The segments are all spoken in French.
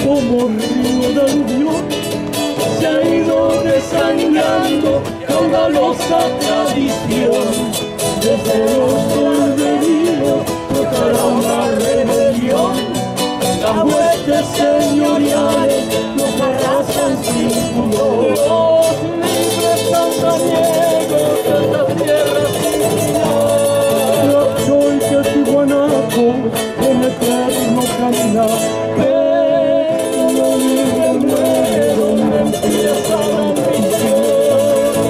Como río de aluvión se ha ido desangrando caudalosa tradición. Desde los porvenidos brotará una rebelión. Las huestes señoriales nos arrasan sin pudor. Los libres santaniegos de esta tierra sin final. Yo soy que tu guanaco en eterno caminar. Donde empieza la ambición,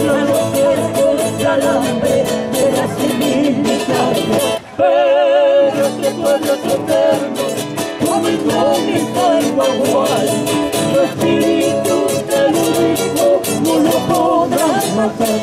la hambre de la civilización. Pero este pueblo es eterno, como incógnito el guagual. Tu espíritu te lo dijo, no lo podrás matar.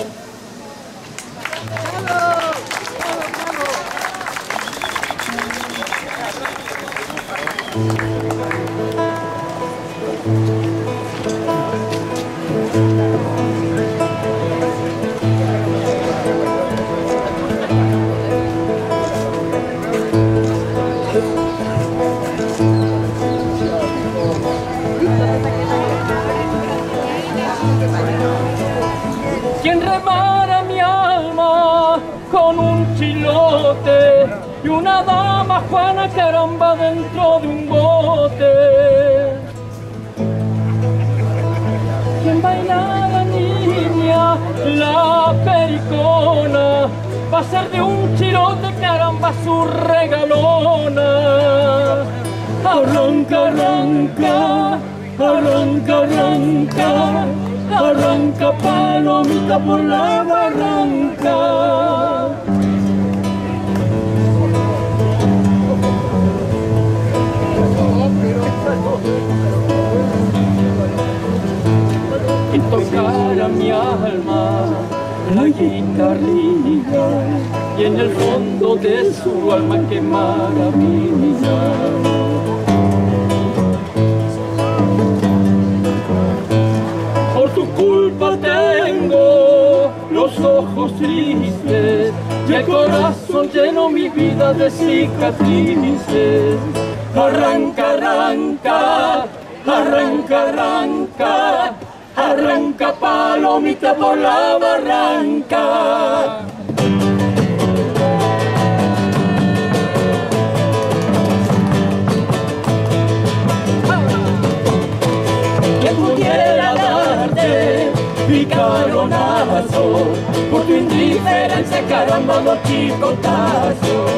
Quien remara mi alma con un chilote y una dama Juana caramba dentro de un bote. Quien baila la niña, la pericona, va a ser de un chilote caramba su regalona. Arranca, arranca, arranca, arranca. Arranca palomita por la barranca. Y tocar a mi alma la guitarrilla y en el fondo de su alma qué maravilla. Tu culpa tengo los ojos tristes y el corazón lleno mi vida de cicatrices. Arranca, arranca, arranca, arranca, arranca palomita por la barranca. Que pudiera darte picaronazo por tu indiferencia, caramba, los chicotazos.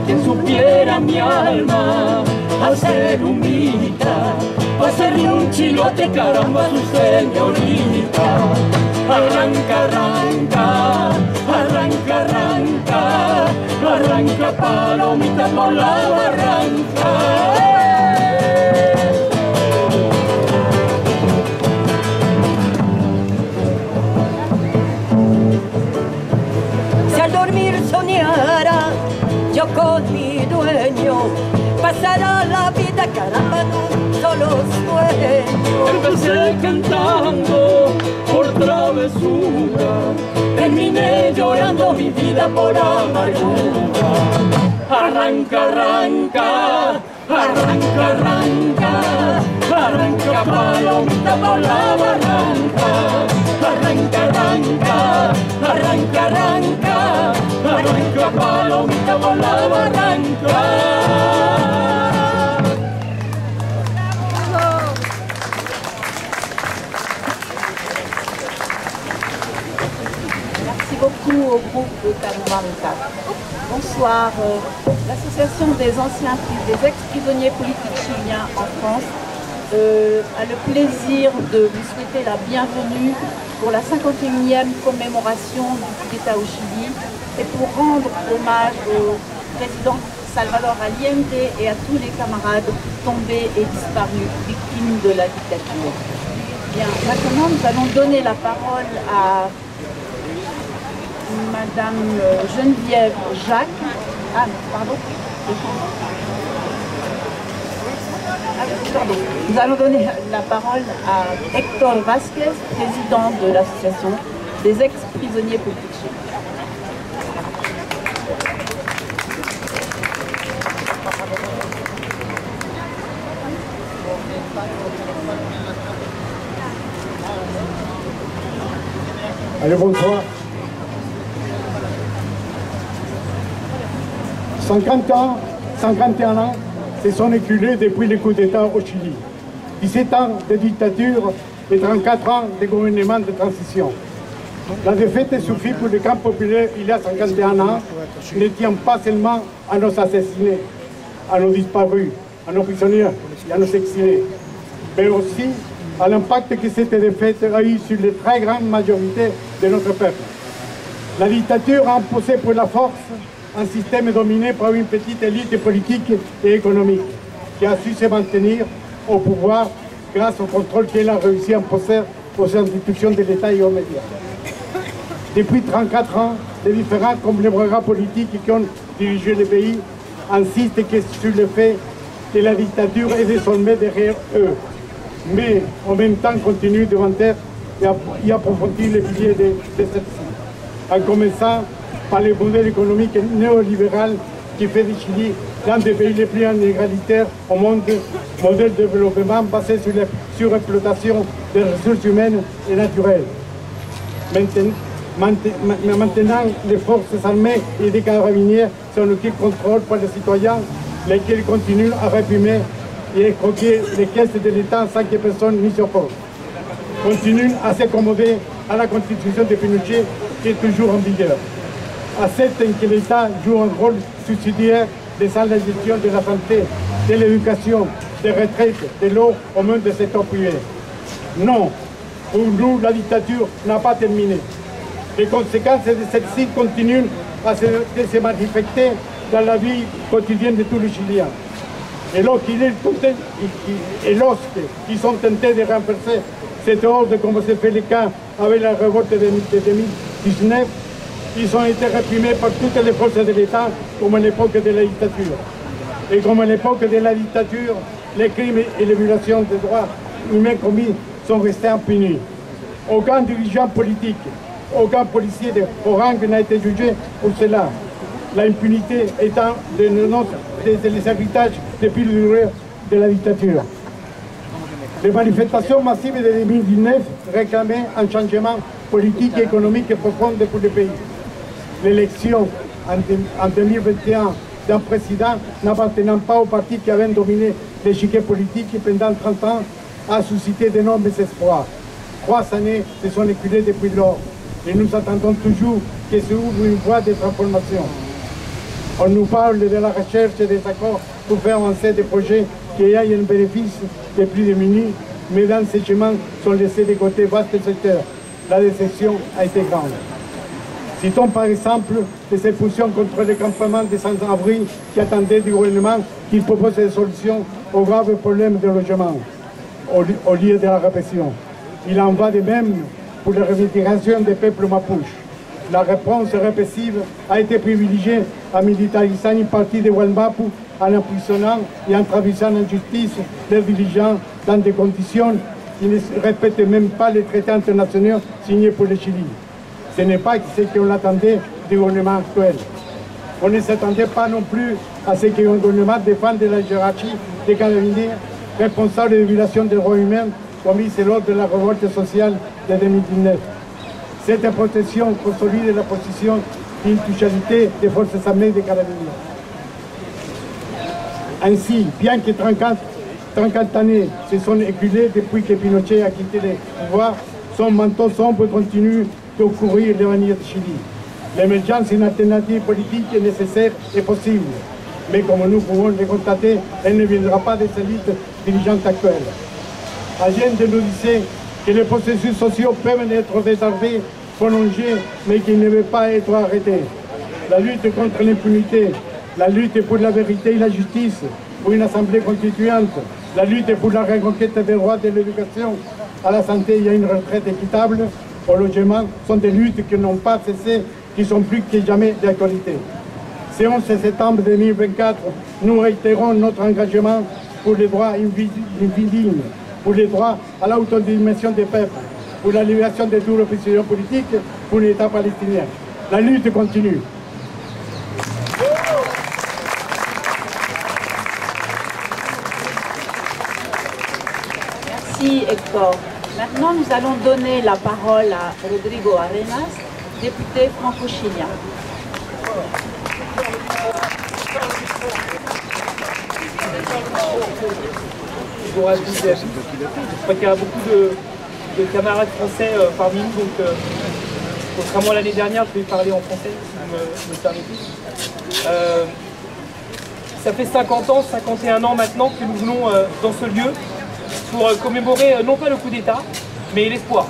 Quien supiera mi alma al ser humita, va a ser un chilote, caramba, su señorita. Arranca, arranca, arranca, arranca, arranca palomita por la barranca. Si al dormir soñara yo con mi dueño, pasará la vida caramba en un solo sueño. Empecé cantando por travesura, terminé llorando mi vida por amargura. Arranca, arranca, arranca, arranca, arranca palomita por la barranca. Arranca, arranca, arranca, arranca, arranca palomita por la barranca. Merci beaucoup au groupe Carnaval. Bonsoir. L'association des anciens, des ex-prisonniers politiques chiliens en France a le plaisir de vous souhaiter la bienvenue pour la 51e commémoration du coup d'État au Chili et pour rendre hommage au président Salvador Allende et à tous les camarades tombés et disparus, victimes de la dictature. Bien. Maintenant, nous allons donner la parole à Madame Geneviève Jacques. Ah, pardon. Pardon. Nous allons donner la parole à Hector Vasquez, président de l'association des ex-prisonniers politiques. Allez, bonsoir. 51 ans se sont écoulés depuis le coup d'État au Chili. 17 ans de dictature et 34 ans de gouvernement de transition. La défaite suffit pour le camp populaire il y a 51 ans ne tient pas seulement à nos assassinés, à nos disparus, à nos prisonniers et à nos exilés, mais aussi à l'impact que cette défaite a eu sur la très grande majorité de notre peuple. La dictature a imposé pour la force un système dominé par une petite élite politique et économique qui a su se maintenir au pouvoir grâce au contrôle qu'elle a réussi à imposer aux institutions de l'État et aux médias. Depuis 34 ans, les différents conglomérats politiques qui ont dirigé le pays insistent sur le fait que la dictature est désormais derrière eux, mais en même temps continuent de vanter et approfondir les piliers de celle-ci, en commençant par le modèle économique néolibéral qui fait du Chili l'un des pays les plus inégalitaires au monde, modèle de développement basé sur la surexploitation des ressources humaines et naturelles. Maintenant, les forces armées et les carabiniers sont outils de contrôle par les citoyens, lesquels continuent à réprimer et escroquer les caisses de l'État sans que personne n'y s'oppose. Continuent à s'accommoder à la constitution de Pinochet qui est toujours en vigueur. Acceptent que l'État joue un rôle subsidiaire dans la gestion de la santé, de l'éducation, des retraites, de l'eau au moins de secteur privé. Non, pour nous, la dictature n'a pas terminé. Les conséquences de celle-ci continuent à se manifester dans la vie quotidienne de tous les Chiliens. Et lorsqu'ils sont tentés de renverser cet ordre, comme c'est fait le cas avec la révolte de 2019, ils ont été réprimés par toutes les forces de l'État, comme à l'époque de la dictature. Et comme à l'époque de la dictature, les crimes et les violations des droits humains commis sont restés impunis. Aucun dirigeant politique, aucun policier de haut rang n'a été jugé pour cela. L'impunité étant des héritages depuis le durée de la dictature. Les manifestations massives de 2019 réclamaient un changement politique et économique profond pour le pays. L'élection en 2021 d'un président n'appartenant pas au parti qui avait dominé l'échiquier politique pendant 30 ans a suscité d'énormes espoirs. 3 années se sont écoulées depuis lors et nous attendons toujours que s'ouvre une voie de transformation. On nous parle de la recherche des accords pour faire avancer des projets qui aient un bénéfice des plus démunis, mais dans ces chemins sont laissés de côté vastes secteurs. La déception a été grande. Citons par exemple les expulsions contre les campements des sans-abri qui attendaient du gouvernement qu'il propose des solutions aux graves problèmes de logement, au lieu de la répression. Il en va de même pour la revendication des peuples mapuches. La réponse répressive a été privilégiée en militarisant une partie de Hualmapu, en emprisonnant et en traversant en justice les dirigeants dans des conditions qui ne respectent même pas les traités internationaux signés pour le Chili. Ce n'est pas ce qu'on attendait du gouvernement actuel. On ne s'attendait pas non plus à ce qu'un gouvernement défende la hiérarchie des carabiniers responsables de violations des droits humains commises lors de la révolte sociale de 2019. Cette protection consolide la position d'intouchabilité des forces armées des carabiniers. Ainsi, bien que 30 années se sont écoulées depuis que Pinochet a quitté le pouvoir, son manteau sombre continue de couvrir l'avenir de Chili. L'émergence d'une alternative politique est nécessaire et possible, mais comme nous pouvons le constater, elle ne viendra pas des élites dirigeantes actuelles. Allende nous disait que les processus sociaux peuvent être retardés, prolongés, mais qu'ils ne veulent pas être arrêtés. La lutte contre l'impunité, la lutte pour la vérité et la justice, pour une assemblée constituante, la lutte pour la reconquête des droits de l'éducation, à la santé et à une retraite équitable, au logement, sont des luttes qui n'ont pas cessé, qui sont plus que jamais d'actualité. Ce 11 septembre 2024, nous réitérons notre engagement pour les droits à une vie digne, pour les droits à l'autodétermination des peuples, pour la libération des tous les prisonniers politiques, pour l'État palestinien. La lutte continue. Merci Hector. Maintenant, nous allons donner la parole à Rodrigo Arenas, député franco-chilien. Bonjour à tous. Je crois qu'il y a beaucoup de camarades français parmi nous, donc contrairement à l'année dernière, je vais parler en français, si vous me permettez. Ça fait 50 ans, 51 ans maintenant que nous venons dans ce lieu pour commémorer non pas le coup d'État, mais l'espoir.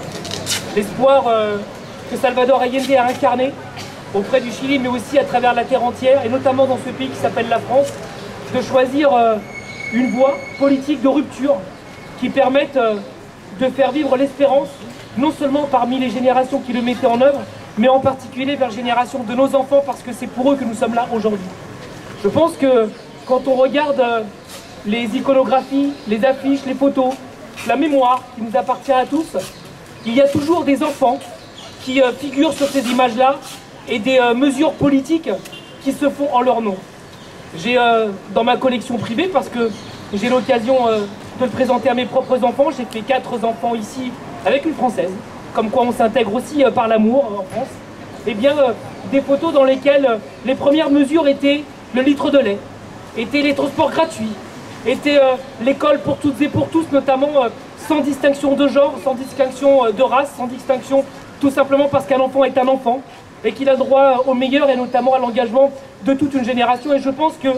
L'espoir que Salvador Allende a incarné auprès du Chili, mais aussi à travers la terre entière, et notamment dans ce pays qui s'appelle la France, de choisir une voie politique de rupture qui permette de faire vivre l'espérance, non seulement parmi les générations qui le mettaient en œuvre, mais en particulier vers la génération de nos enfants, parce que c'est pour eux que nous sommes là aujourd'hui. Je pense que quand on regarde les iconographies, les affiches, les photos, la mémoire qui nous appartient à tous, il y a toujours des enfants qui figurent sur ces images-là et des mesures politiques qui se font en leur nom. J'ai dans ma collection privée, parce que j'ai l'occasion de le présenter à mes propres enfants, j'ai fait 4 enfants ici avec une Française, comme quoi on s'intègre aussi par l'amour en France, et bien des photos dans lesquelles les premières mesures étaient le litre de lait, étaient les transports gratuits, était l'école pour toutes et pour tous, notamment sans distinction de genre, sans distinction de race, sans distinction tout simplement parce qu'un enfant est un enfant et qu'il a droit au meilleur et notamment à l'engagement de toute une génération. Et je pense que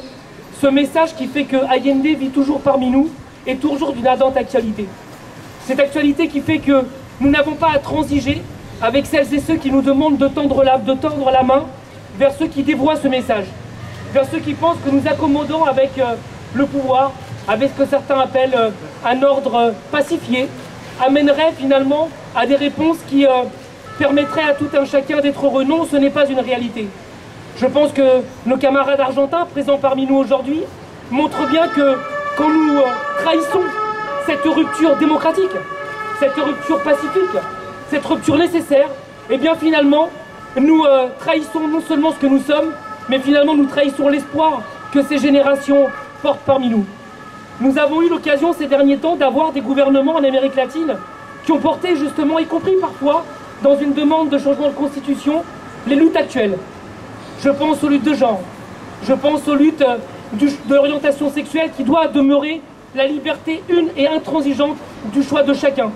ce message qui fait que Allende vit toujours parmi nous est toujours d'une ardente actualité. Cette actualité qui fait que nous n'avons pas à transiger avec celles et ceux qui nous demandent de tendre la main vers ceux qui dévoient ce message, vers ceux qui pensent que nous accommodons avec le pouvoir, avec ce que certains appellent un ordre pacifié, amènerait finalement à des réponses qui permettraient à tout un chacun d'être heureux. Non, ce n'est pas une réalité. Je pense que nos camarades argentins présents parmi nous aujourd'hui montrent bien que quand nous trahissons cette rupture démocratique, cette rupture pacifique, cette rupture nécessaire, et bien finalement nous trahissons non seulement ce que nous sommes, mais finalement nous trahissons l'espoir que ces générations portent parmi nous. Nous avons eu l'occasion ces derniers temps d'avoir des gouvernements en Amérique latine qui ont porté justement, y compris parfois dans une demande de changement de constitution, les luttes actuelles. Je pense aux luttes de genre, je pense aux luttes de l'orientation sexuelle qui doit demeurer la liberté une et intransigeante du choix de chacun.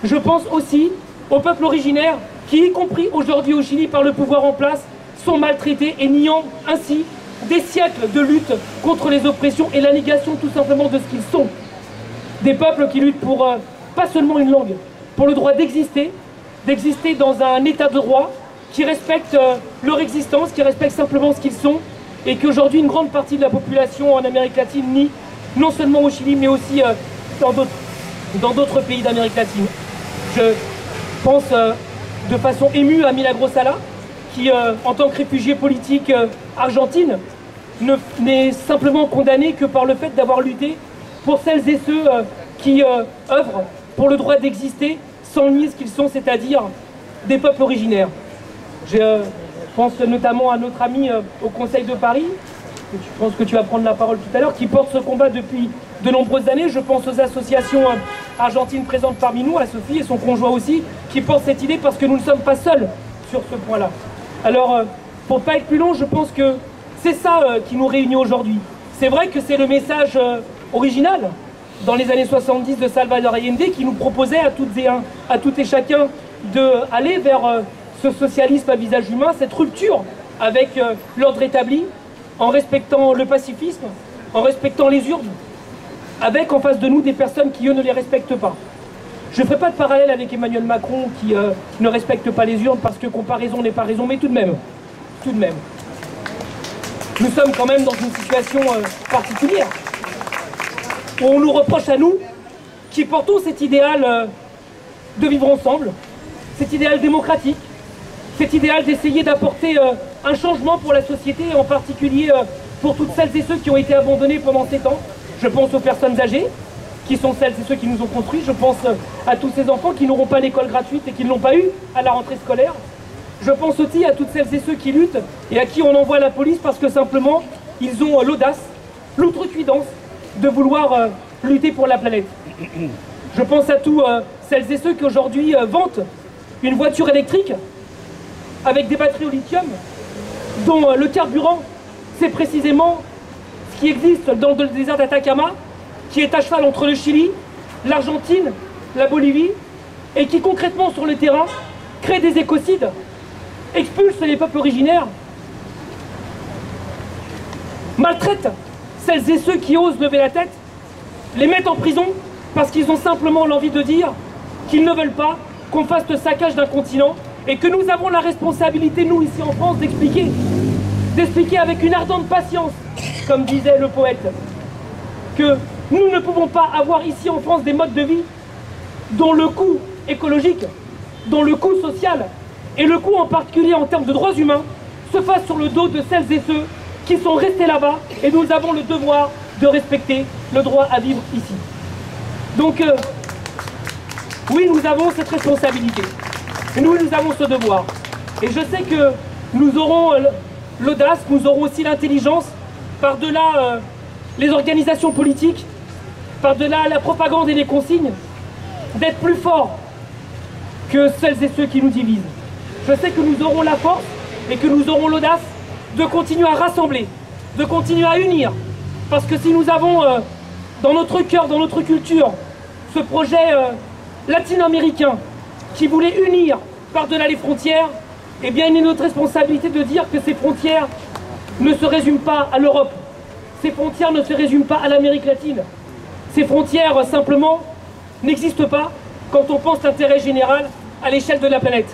Je pense aussi aux peuples originaires qui, y compris aujourd'hui au Chili par le pouvoir en place, sont maltraités et niant ainsi des siècles de lutte contre les oppressions et la négation tout simplement de ce qu'ils sont. Des peuples qui luttent pour pas seulement une langue, pour le droit d'exister dans un état de droit qui respecte leur existence, qui respecte simplement ce qu'ils sont, et qu'aujourd'hui une grande partie de la population en Amérique latine nie, non seulement au Chili mais aussi dans d'autres pays d'Amérique latine. Je pense de façon émue à Milagros Sala, qui en tant que réfugié politique argentine n'est simplement condamnée que par le fait d'avoir lutté pour celles et ceux qui œuvrent pour le droit d'exister sans nier ce qu'ils sont, c'est-à-dire des peuples originaires. Je pense notamment à notre ami au Conseil de Paris, je pense que tu vas prendre la parole tout à l'heure, qui porte ce combat depuis de nombreuses années. Je pense aux associations argentines présentes parmi nous, à Sophie et son conjoint aussi, qui portent cette idée parce que nous ne sommes pas seuls sur ce point-là. Alors, pour ne pas être plus long, je pense que c'est ça qui nous réunit aujourd'hui. C'est vrai que c'est le message original dans les années 70 de Salvador Allende qui nous proposait à toutes et chacun d'aller vers ce socialisme à visage humain, cette rupture avec l'ordre établi, en respectant le pacifisme, en respectant les urnes, avec en face de nous des personnes qui, eux, ne les respectent pas. Je ne ferai pas de parallèle avec Emmanuel Macron qui ne respecte pas les urnes parce que comparaison n'est pas raison, mais tout de même, nous sommes quand même dans une situation particulière où on nous reproche à nous qui portons cet idéal de vivre ensemble, cet idéal démocratique, cet idéal d'essayer d'apporter un changement pour la société, et en particulier pour toutes celles et ceux qui ont été abandonnés pendant 7 ans. Je pense aux personnes âgées, qui sont celles et ceux qui nous ont construits. Je pense à tous ces enfants qui n'auront pas l'école gratuite et qui ne l'ont pas eu à la rentrée scolaire. Je pense aussi à toutes celles et ceux qui luttent et à qui on envoie la police parce que simplement, ils ont l'audace, l'outrecuidance de vouloir lutter pour la planète. Je pense à tous celles et ceux qui aujourd'hui vantent une voiture électrique avec des batteries au lithium dont le carburant, c'est précisément ce qui existe dans le désert d'Atacama, qui est à cheval entre le Chili, l'Argentine, la Bolivie, et qui concrètement sur le terrain crée des écocides, expulse les peuples originaires, maltraite celles et ceux qui osent lever la tête, les mettent en prison parce qu'ils ont simplement l'envie de dire qu'ils ne veulent pas qu'on fasse le saccage d'un continent et que nous avons la responsabilité, nous ici en France, d'expliquer avec une ardente patience, comme disait le poète, que nous ne pouvons pas avoir ici en France des modes de vie dont le coût écologique, dont le coût social et le coût en particulier en termes de droits humains se fasse sur le dos de celles et ceux qui sont restés là-bas, et nous avons le devoir de respecter le droit à vivre ici. Donc oui, nous avons cette responsabilité, et nous avons ce devoir. Et je sais que nous aurons l'audace, nous aurons aussi l'intelligence, par-delà les organisations politiques, par-delà la propagande et les consignes, d'être plus forts que celles et ceux qui nous divisent. Je sais que nous aurons la force et que nous aurons l'audace de continuer à rassembler, de continuer à unir. Parce que si nous avons dans notre cœur, dans notre culture, ce projet latino-américain qui voulait unir par-delà les frontières, eh bien il est notre responsabilité de dire que ces frontières ne se résument pas à l'Europe. Ces frontières ne se résument pas à l'Amérique latine. Ces frontières, simplement, n'existent pas quand on pense l'intérêt général à l'échelle de la planète.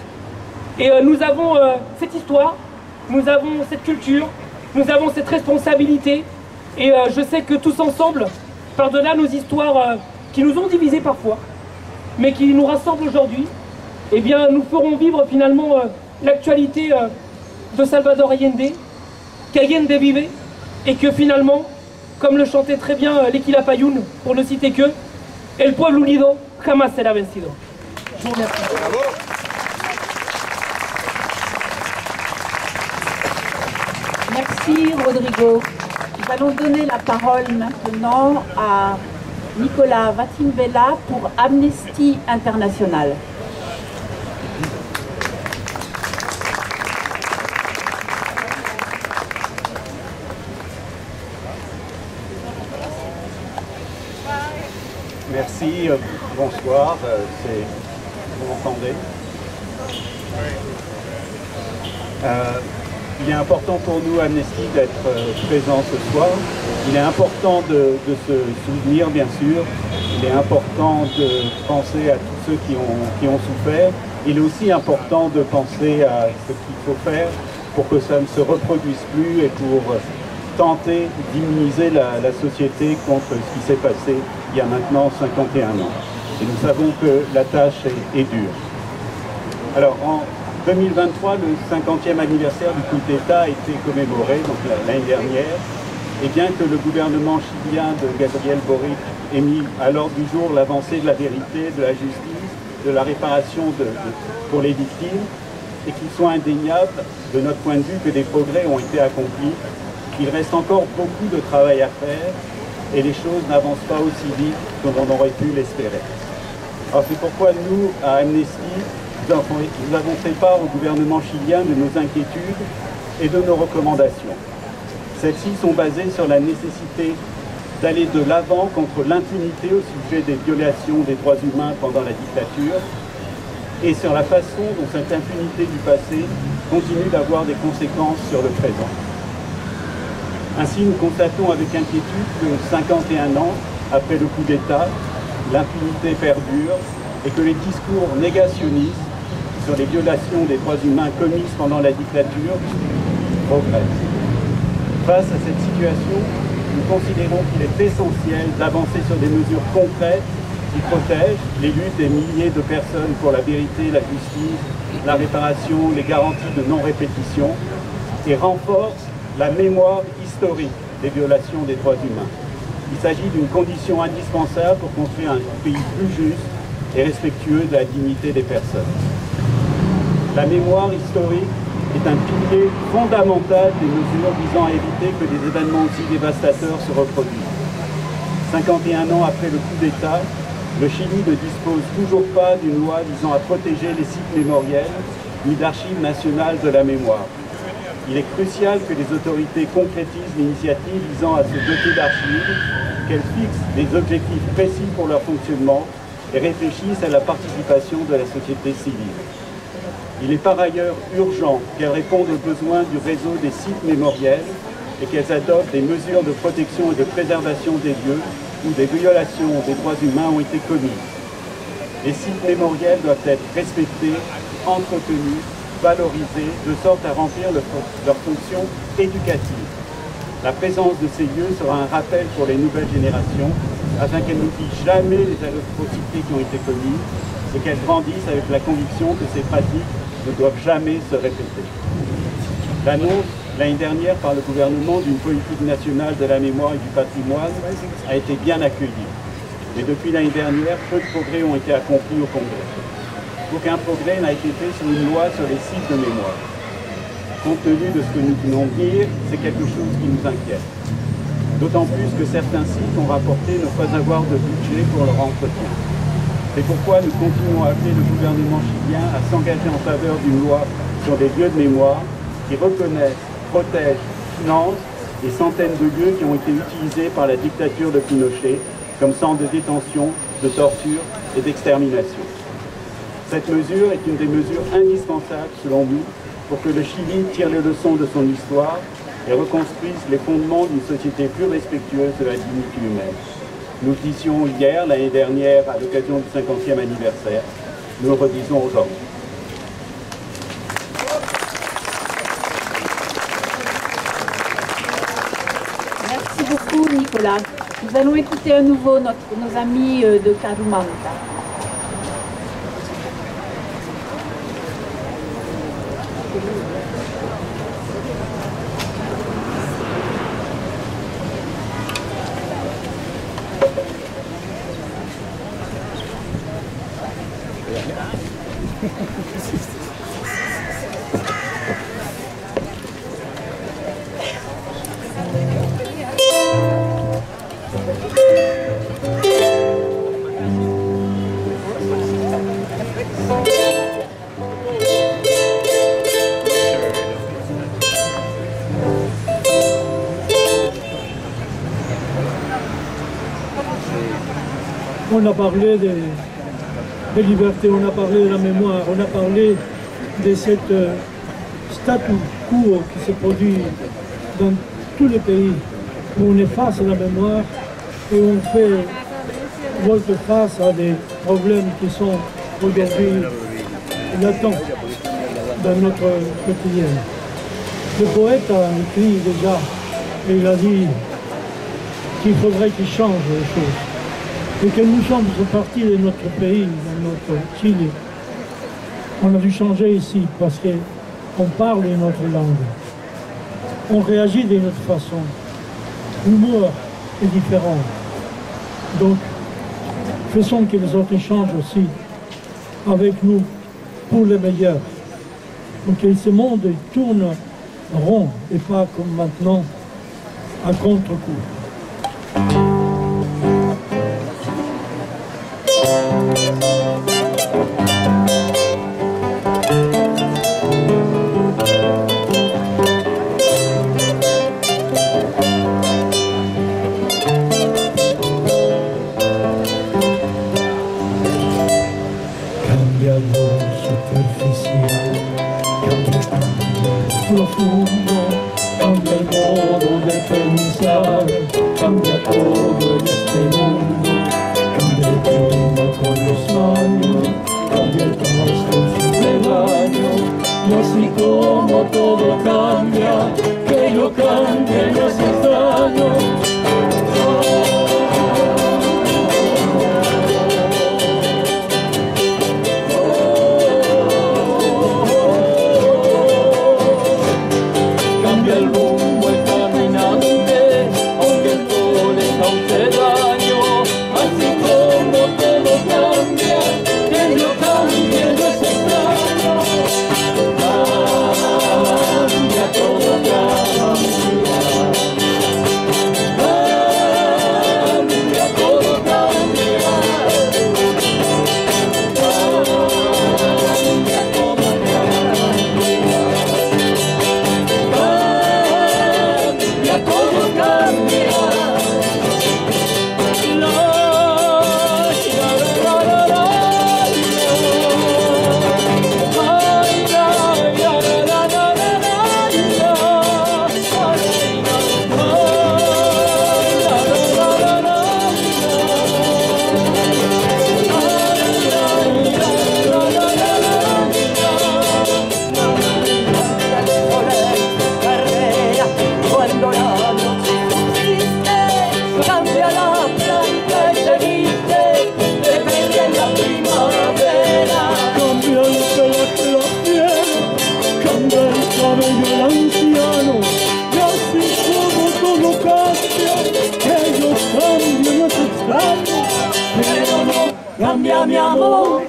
Et nous avons cette histoire, nous avons cette culture, nous avons cette responsabilité. Et je sais que tous ensemble, par-delà nos histoires qui nous ont divisés parfois, mais qui nous rassemblent aujourd'hui, eh bien nous ferons vivre finalement l'actualité de Salvador Allende, qu'Allende vivait, et que finalement, comme le chantait très bien Lequila Payún, pour ne citer que, El pueblo unido jamás será vencido. Je vous remercie. Bravo. Merci Rodrigo. Nous allons donner la parole maintenant à Nicolas Vatinvela pour Amnesty International. Merci, bonsoir, vous m'entendez? Il est important pour nous, Amnesty, d'être présents ce soir. Il est important de se souvenir, bien sûr. Il est important de penser à tous ceux qui ont souffert. Il est aussi important de penser à ce qu'il faut faire pour que ça ne se reproduise plus et pour tenter d'immuniser la société contre ce qui s'est passé il y a maintenant 51 ans. Et nous savons que la tâche est dure. Alors, en 2023, le 50e anniversaire du coup d'État a été commémoré, donc l'année dernière, et bien que le gouvernement chilien de Gabriel Boric ait mis à l'ordre du jour l'avancée de la vérité, de la justice, de la réparation pour les victimes, et qu'il soit indéniable, de notre point de vue, que des progrès ont été accomplis, il reste encore beaucoup de travail à faire, et les choses n'avancent pas aussi vite comme on aurait pu l'espérer. Alors c'est pourquoi nous, à Amnesty, nous avons fait part au gouvernement chilien de nos inquiétudes et de nos recommandations. Celles-ci sont basées sur la nécessité d'aller de l'avant contre l'impunité au sujet des violations des droits humains pendant la dictature et sur la façon dont cette impunité du passé continue d'avoir des conséquences sur le présent. Ainsi, nous constatons avec inquiétude que 51 ans après le coup d'État, l'impunité perdure et que les discours négationnistes sur les violations des droits humains commises pendant la dictature progressent. Face à cette situation, nous considérons qu'il est essentiel d'avancer sur des mesures concrètes qui protège les luttes des milliers de personnes pour la vérité, la justice, la réparation, les garanties de non-répétition, et renforce la mémoire historique des violations des droits humains. Il s'agit d'une condition indispensable pour construire un pays plus juste et respectueux de la dignité des personnes. La mémoire historique est un pilier fondamental des mesures visant à éviter que des événements aussi dévastateurs se reproduisent. 51 ans après le coup d'État, le Chili ne dispose toujours pas d'une loi visant à protéger les sites mémoriels ni d'archives nationales de la mémoire. Il est crucial que les autorités concrétisent l'initiative visant à se doter d'archives, qu'elles fixent des objectifs précis pour leur fonctionnement et réfléchissent à la participation de la société civile. Il est par ailleurs urgent qu'elles répondent aux besoins du réseau des sites mémoriels et qu'elles adoptent des mesures de protection et de préservation des lieux où des violations des droits humains ont été commises. Les sites mémoriels doivent être respectés, entretenus, valorisés, de sorte à remplir leur fonction éducative. La présence de ces lieux sera un rappel pour les nouvelles générations, afin qu'elles n'oublient jamais les atrocités qui ont été commises et qu'elles grandissent avec la conviction que ces pratiques ne doivent jamais se répéter. L'annonce l'année dernière par le gouvernement d'une politique nationale de la mémoire et du patrimoine a été bien accueillie. Mais depuis l'année dernière, peu de progrès ont été accomplis au Congrès. Aucun progrès n'a été fait sur une loi sur les sites de mémoire. Compte tenu de ce que nous venons de dire, c'est quelque chose qui nous inquiète. D'autant plus que certains sites ont rapporté ne pas avoir de budget pour leur entretien. C'est pourquoi nous continuons à appeler le gouvernement chilien à s'engager en faveur d'une loi sur des lieux de mémoire qui reconnaissent, protègent, financent les centaines de lieux qui ont été utilisés par la dictature de Pinochet comme centre de détention, de torture et d'extermination. Cette mesure est une des mesures indispensables, selon nous, pour que le Chili tire les leçons de son histoire et reconstruise les fondements d'une société plus respectueuse de la dignité humaine. Nous le disions hier, l'année dernière, à l'occasion du 50e anniversaire. Nous le redisons aujourd'hui. Merci beaucoup, Nicolas. Nous allons écouter à nouveau nos amis de Carumanta. On a parlé de liberté, on a parlé de la mémoire, on a parlé de cette statu quo qui se produit dans tous les pays où on efface la mémoire et on fait volte-face à des problèmes qui sont aujourd'hui latents dans notre quotidien. Le poète a écrit déjà et il a dit qu'il faudrait qu'il change les choses. Et que nous sommes partis de notre pays, de notre Chili. On a dû changer ici parce qu'on parle une autre langue. On réagit d'une autre façon. L'humour est différent. Donc, faisons que les autres changent aussi avec nous pour le meilleur. Donc que ce monde tourne rond et pas comme maintenant à contre-coup. Cambia el modo de pensar, cambia todo en este mundo, cambia el clima con los años, cambia el pasto en su rebaño, y así como todo cambia, que yo cambie no es extraño. Colombia, mi amor,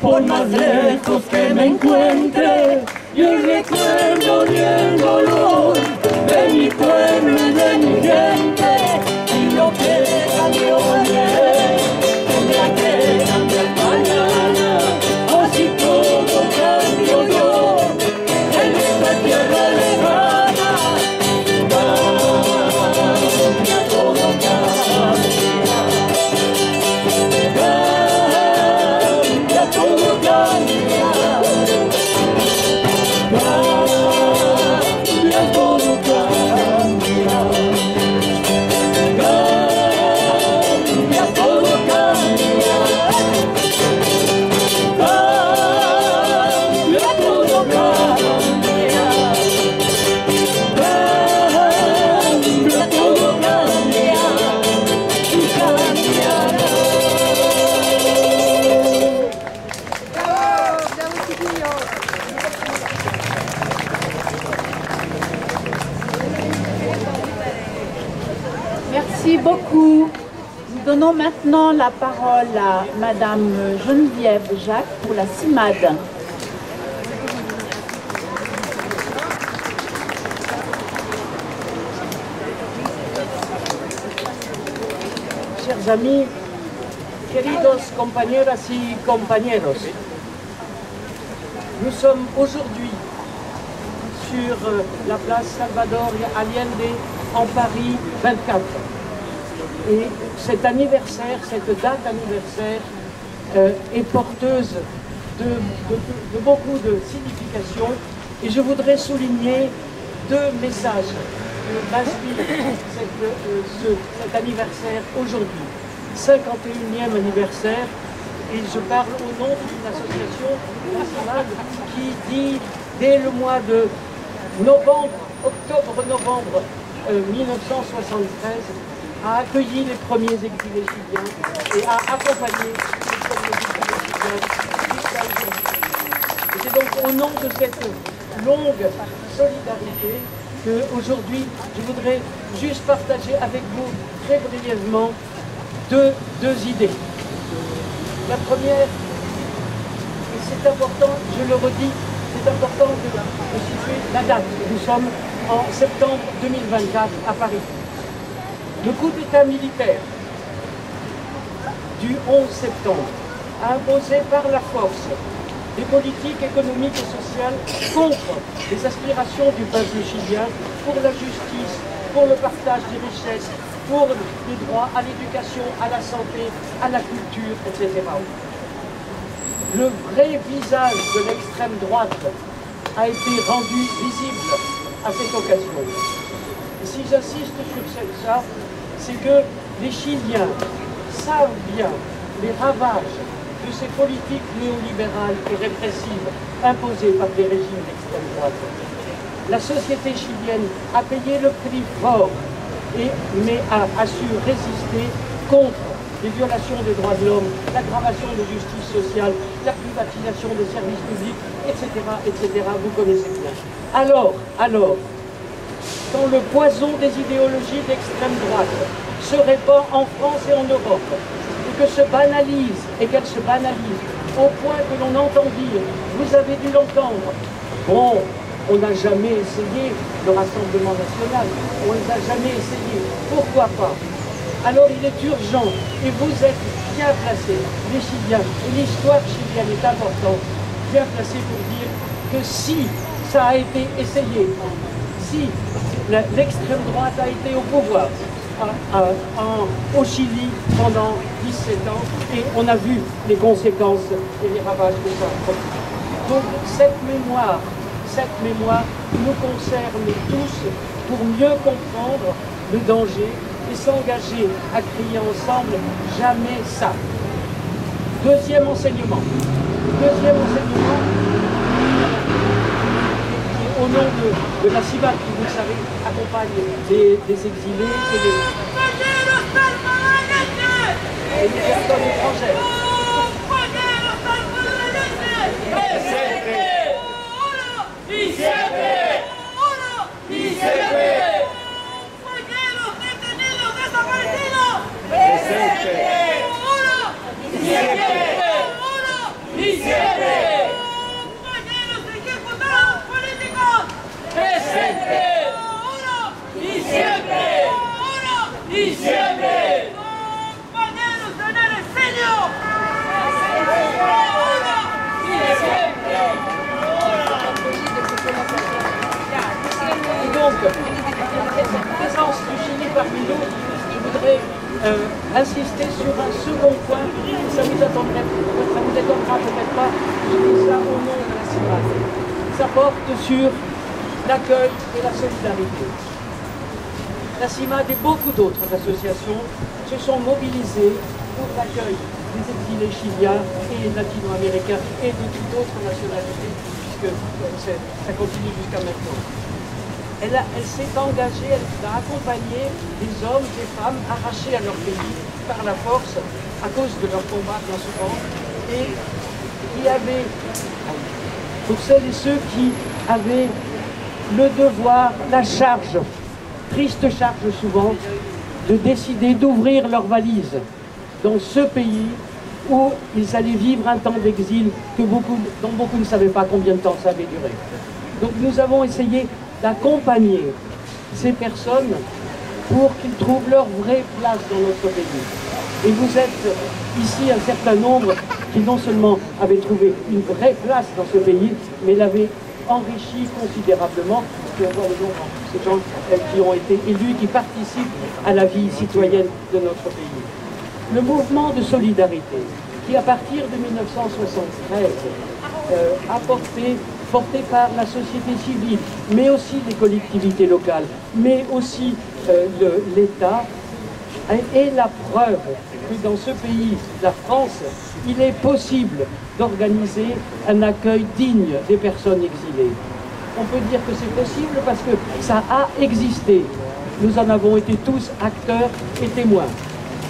por más lejos que me encuentre, yo recuerdo el dolor de mi pueblo y de mi gente, y lo que cambió ayer tendrá que cambiar mañana, así todo cambio yo en esta tierra lejana. Cambia, todo cambia, cambia, todo cambia, cambia, todo cambia, cambia, todo cambia, cambia, todo cambia, cambia, todo cambia y cambiará. Merci beaucoup. Nous donnons maintenant la parole à Madame Geneviève Jacques pour la CIMAD. Chers amis, queridos compañeras y compañeros, nous sommes aujourd'hui sur la place Salvador Allende en Paris 24. Et cet anniversaire, cette date anniversaire est porteuse de beaucoup de significations, et je voudrais souligner deux messages que m'inspire cet anniversaire aujourd'hui. 51e anniversaire, et je parle au nom d'une association nationale qui dit dès le mois de octobre-novembre 1973 a accueilli les premiers exilés chiliens et a accompagné les premiers exilés chiliens jusqu'à aujourd'hui. Et c'est donc au nom de cette longue solidarité qu'aujourd'hui je voudrais juste partager avec vous très brièvement deux idées. La première, et c'est important, je le redis, c'est important de situer la date. Nous sommes en septembre 2024 à Paris. Le coup d'État militaire du 11 septembre a imposé par la force des politiques économiques et sociales contre les aspirations du peuple chilien pour la justice, pour le partage des richesses, pour les droits à l'éducation, à la santé, à la culture, etc. Le vrai visage de l'extrême droite a été rendu visible à cette occasion. Et si j'insiste sur ça, c'est que les Chiliens savent bien les ravages de ces politiques néolibérales et répressives imposées par des régimes d'extrême droite. La société chilienne a payé le prix fort, mais a su résister contre les violations des droits de l'homme, l'aggravation de justice sociale, la privatisation des services publics, etc., etc. Vous connaissez bien. Alors, quand le poison des idéologies d'extrême droite se répand en France et en Europe, et qu'elle se banalise au point que l'on entend dire, vous avez dû l'entendre, bon, on n'a jamais essayé le Rassemblement national, on ne les a jamais essayés, pourquoi pas? Alors il est urgent, et vous êtes bien placés, les Chiliens, et l'histoire chilienne est importante, bien placée pour dire que si ça a été essayé, si l'extrême droite a été au pouvoir au Chili pendant 17 ans, et on a vu les conséquences et les ravages que ça a produit. Donc cette mémoire nous concerne tous pour mieux comprendre le danger et s'engager à crier ensemble « jamais ça ». Deuxième enseignement, au nom de la CIMAD, qui, vous le savez, accompagne des exilés et les personnes étrangères. Presente. insister sur un second point. Ça vous étonnera peut-être pas, je dis ça au nom de la CIMAD. Ça porte sur l'accueil et la solidarité. La CIMAD et beaucoup d'autres associations se sont mobilisées pour l'accueil des exilés chiliens et latino-américains et de toute autre nationalité, puisque ça continue jusqu'à maintenant. Elle s'est engagée, elle a accompagné des hommes, des femmes arrachés à leur pays par la force à cause de leur combat bien souvent, et qui avaient, pour celles et ceux qui avaient le devoir, la charge, triste charge souvent, de décider d'ouvrir leurs valises dans ce pays où ils allaient vivre un temps d'exil dont beaucoup ne savaient pas combien de temps ça avait duré. Donc nous avons essayé d'accompagner ces personnes pour qu'ils trouvent leur vraie place dans notre pays. Et vous êtes ici un certain nombre qui non seulement avaient trouvé une vraie place dans ce pays, mais l'avaient enrichi considérablement. On voit le nombre de ces gens qui ont été élus, qui participent à la vie citoyenne de notre pays. Le mouvement de solidarité, qui à partir de 1973 porté par la société civile, mais aussi les collectivités locales, mais aussi l'État, est la preuve que dans ce pays, la France, il est possible d'organiser un accueil digne des personnes exilées. On peut dire que c'est possible parce que ça a existé. Nous en avons été tous acteurs et témoins.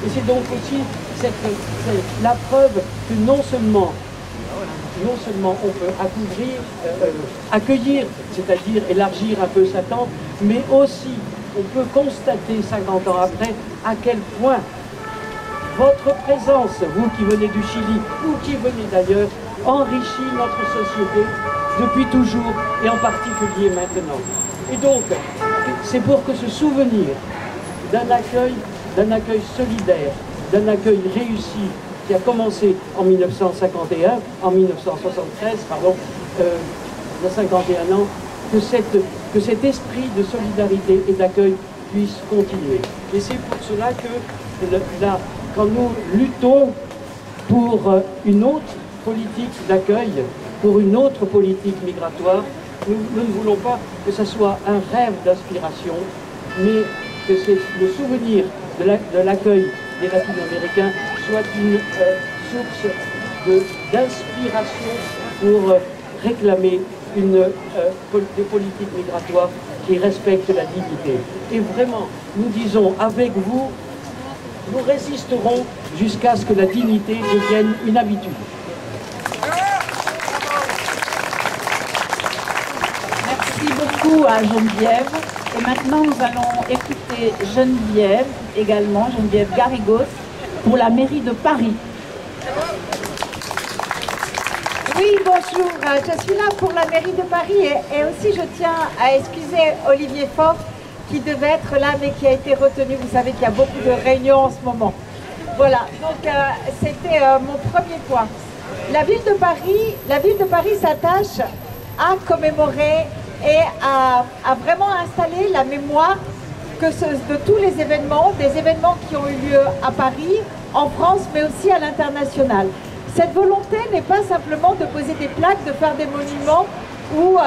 Et c'est donc aussi la preuve que non seulement on peut accueillir, c'est-à-dire élargir un peu sa tente, mais aussi on peut constater 50 ans après à quel point votre présence, vous qui venez du Chili ou qui venez d'ailleurs, enrichit notre société depuis toujours et en particulier maintenant. Et donc, c'est pour que ce souvenir d'un accueil solidaire, d'un accueil réussi qui a commencé en 1973, il y a 51 ans, que cet esprit de solidarité et d'accueil puisse continuer. Et c'est pour cela que quand nous luttons pour une autre politique d'accueil, pour une autre politique migratoire, nous ne voulons pas que ce soit un rêve d'inspiration, mais que le souvenir de l'accueil des latino-américains soit une source d'inspiration pour réclamer des politiques migratoires qui respectent la dignité. Et vraiment, nous disons, avec vous, nous résisterons jusqu'à ce que la dignité devienne une habitude. Merci beaucoup à Geneviève. Et maintenant, nous allons écouter Geneviève également, Geneviève Garrigos, pour la mairie de Paris. Oui, bonjour. Je suis là pour la mairie de Paris et aussi je tiens à excuser Olivier Faure qui devait être là mais qui a été retenu. Vous savez qu'il y a beaucoup de réunions en ce moment. Voilà, donc c'était mon premier point. La ville de Paris s'attache à commémorer et à vraiment installer la mémoire de tous les événements, des événements qui ont eu lieu à Paris, en France, mais aussi à l'international. Cette volonté n'est pas simplement de poser des plaques, de faire des monuments ou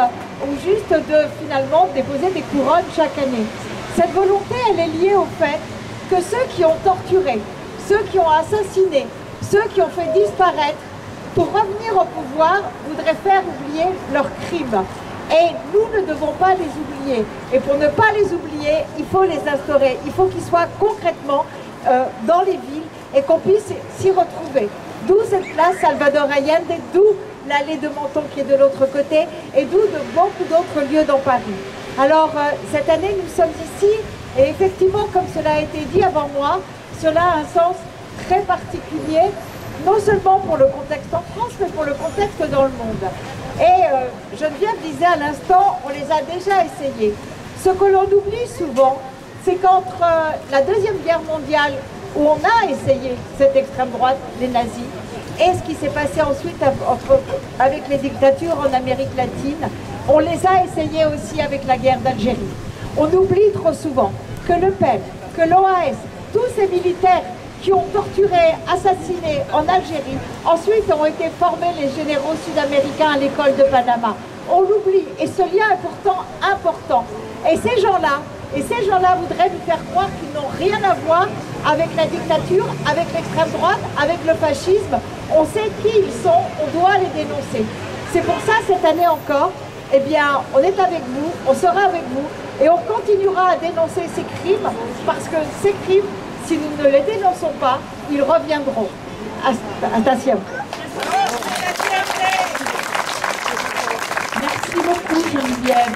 juste de finalement déposer des couronnes chaque année. Cette volonté, elle est liée au fait que ceux qui ont torturé, ceux qui ont assassiné, ceux qui ont fait disparaître, pour revenir au pouvoir, voudraient faire oublier leurs crimes. Et nous ne devons pas les oublier. Et pour ne pas les oublier, il faut les instaurer. Il faut qu'ils soient concrètement dans les villes et qu'on puisse s'y retrouver. D'où cette place Salvador Allende, d'où l'allée de Menton qui est de l'autre côté, et d'où de beaucoup d'autres lieux dans Paris. Alors, cette année, nous sommes ici, et effectivement, comme cela a été dit avant moi, cela a un sens très particulier, non seulement pour le contexte en France, mais pour le contexte dans le monde. Et Geneviève disait à l'instant, on les a déjà essayés. Ce que l'on oublie souvent, c'est qu'entre la Deuxième Guerre mondiale, où on a essayé cette extrême droite, les nazis, et ce qui s'est passé ensuite avec les dictatures en Amérique latine, on les a essayés aussi avec la guerre d'Algérie. On oublie trop souvent que le PEN, que l'OAS, tous ces militaires qui ont torturé, assassiné en Algérie, ensuite ont été formés les généraux sud-américains à l'école de Panama. On l'oublie, et ce lien est pourtant important. Et ces gens-là voudraient nous faire croire qu'ils n'ont rien à voir avec la dictature, avec l'extrême droite, avec le fascisme. On sait qui ils sont, on doit les dénoncer. C'est pour ça, cette année encore, eh bien, on est avec vous, on sera avec vous, et on continuera à dénoncer ces crimes, parce que ces crimes, si nous ne les dénonçons pas, ils reviendront. Attention. Merci beaucoup Geneviève.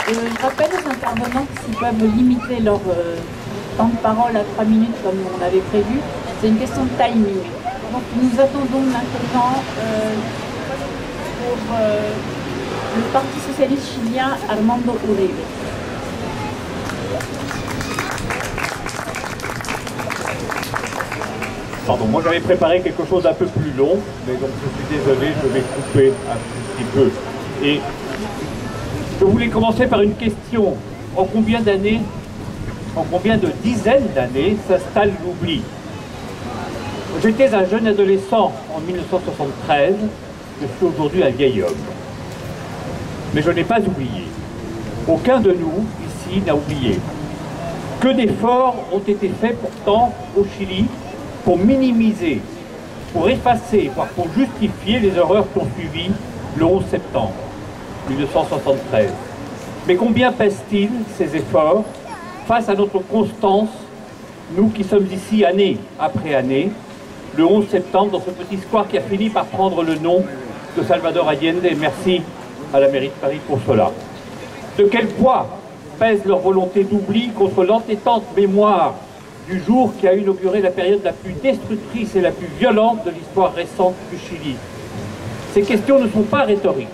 Je rappelle aux intervenants s'ils peuvent limiter leur temps de parole à 3 minutes comme on avait prévu. C'est une question de timing. Donc nous attendons maintenant pour le Parti socialiste chilien Armando Uribe. Pardon, moi j'avais préparé quelque chose d'un peu plus long, mais donc je suis désolé, je vais couper un petit peu. Et je voulais commencer par une question. En combien d'années, en combien de dizaines d'années s'installe l'oubli? J'étais un jeune adolescent en 1973, je suis aujourd'hui un vieil homme. Mais je n'ai pas oublié. Aucun de nous ici n'a oublié. Que d'efforts ont été faits pourtant au Chili pour minimiser, pour effacer, voire pour justifier les horreurs qui ont suivi le 11 septembre 1973. Mais combien pèsent-ils ces efforts face à notre constance, nous qui sommes ici année après année, le 11 septembre, dans ce petit square qui a fini par prendre le nom de Salvador Allende, et merci à la mairie de Paris pour cela. De quel poids pèse leur volonté d'oubli contre l'entêtante mémoire du jour qui a inauguré la période la plus destructrice et la plus violente de l'histoire récente du Chili? Ces questions ne sont pas rhétoriques,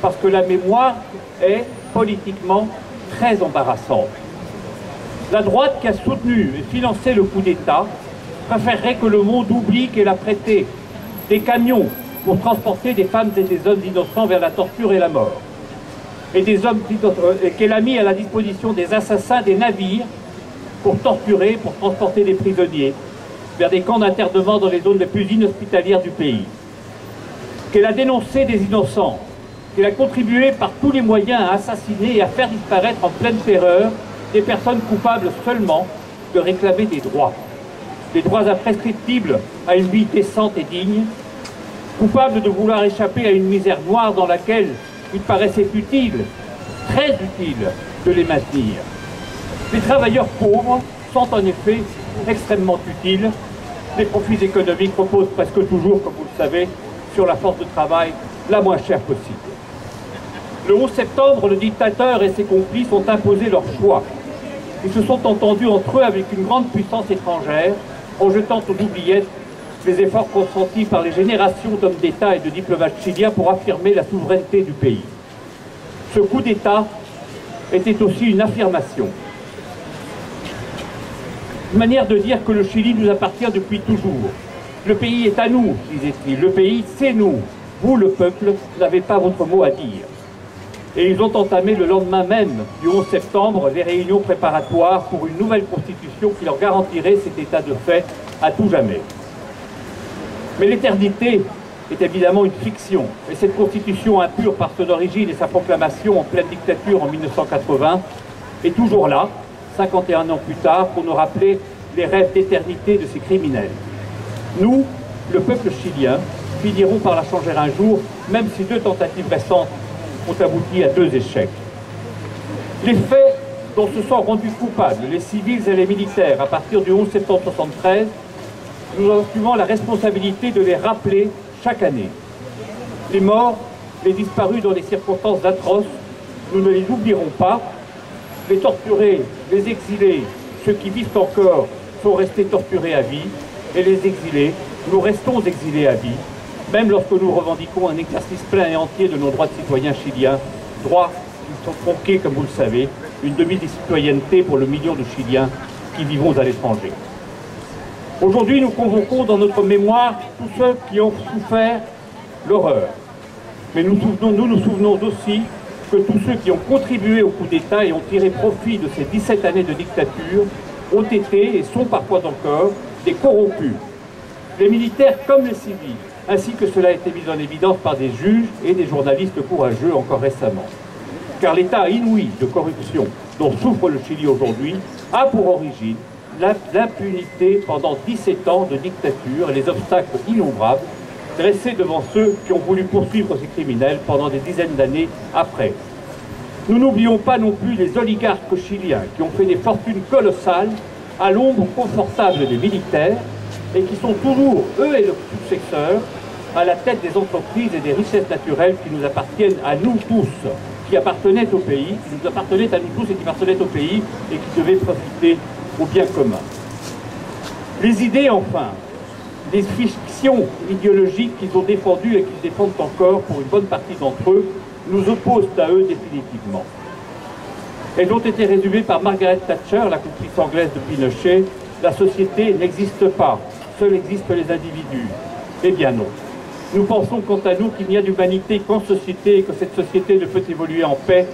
parce que la mémoire est politiquement très embarrassante. La droite qui a soutenu et financé le coup d'État préférerait que le monde oublie qu'elle a prêté des camions pour transporter des femmes et des hommes innocents vers la torture et la mort, et qu'elle a mis à la disposition des assassins des navires pour torturer, pour transporter des prisonniers vers des camps d'internement dans les zones les plus inhospitalières du pays, qu'elle a dénoncé des innocents, qu'elle a contribué par tous les moyens à assassiner et à faire disparaître en pleine terreur des personnes coupables seulement de réclamer des droits imprescriptibles à une vie décente et digne, coupables de vouloir échapper à une misère noire dans laquelle il paraissait utile, très utile, de les maintenir. Les travailleurs pauvres sont en effet extrêmement utiles. Les profits économiques reposent presque toujours, comme vous le savez, sur la force de travail la moins chère possible. Le 11 septembre, le dictateur et ses complices ont imposé leur choix. Ils se sont entendus entre eux avec une grande puissance étrangère, en jetant aux oubliettes les efforts consentis par les générations d'hommes d'État et de diplomates chiliens pour affirmer la souveraineté du pays. Ce coup d'État était aussi une affirmation. Une manière de dire que le Chili nous appartient depuis toujours. Le pays est à nous, disait-il. Le pays, c'est nous. Vous, le peuple, n'avez pas votre mot à dire. Et ils ont entamé le lendemain même du 11 septembre les réunions préparatoires pour une nouvelle constitution qui leur garantirait cet état de fait à tout jamais. Mais l'éternité est évidemment une fiction, et cette constitution impure par son origine et sa proclamation en pleine dictature en 1980 est toujours là, 51 ans plus tard, pour nous rappeler les rêves d'éternité de ces criminels. Nous, le peuple chilien, finirons par la changer un jour, même si 2 tentatives récentes ont abouti à 2 échecs. Les faits dont se sont rendus coupables les civils et les militaires à partir du 11 septembre 1973, nous assumons la responsabilité de les rappeler chaque année. Les morts, les disparus dans des circonstances atroces, nous ne les oublierons pas. Les torturés, les exilés, ceux qui vivent encore sont restés torturés à vie, et les exilés, nous restons exilés à vie, même lorsque nous revendiquons un exercice plein et entier de nos droits de citoyens chiliens, droits qui sont tronqués, comme vous le savez, une demi-citoyenneté pour le million de Chiliens qui vivons à l'étranger. Aujourd'hui, nous convoquons dans notre mémoire tous ceux qui ont souffert l'horreur. Mais nous nous souvenons aussi que tous ceux qui ont contribué au coup d'État et ont tiré profit de ces 17 années de dictature ont été et sont parfois encore des corrompus. Les militaires comme les civils, ainsi que cela a été mis en évidence par des juges et des journalistes courageux encore récemment. Car l'état inouï de corruption dont souffre le Chili aujourd'hui a pour origine l'impunité pendant 17 ans de dictature et les obstacles innombrables dressés devant ceux qui ont voulu poursuivre ces criminels pendant des dizaines d'années après. Nous n'oublions pas non plus les oligarques chiliens qui ont fait des fortunes colossales à l'ombre confortable des militaires et qui sont toujours, eux et leurs successeurs, à la tête des entreprises et des richesses naturelles qui nous appartiennent à nous tous, qui appartenaient au pays, qui nous appartenaient à nous tous et qui appartenaient au pays et qui devaient profiter au bien commun. Les idées, enfin, les fictions idéologiques qu'ils ont défendues et qu'ils défendent encore pour une bonne partie d'entre eux, nous opposent à eux définitivement. Elles ont été résumées par Margaret Thatcher, la complice anglaise de Pinochet. La société n'existe pas, seuls existent les individus. Eh bien non. Nous pensons quant à nous qu'il n'y a d'humanité qu'en société et que cette société ne peut évoluer en paix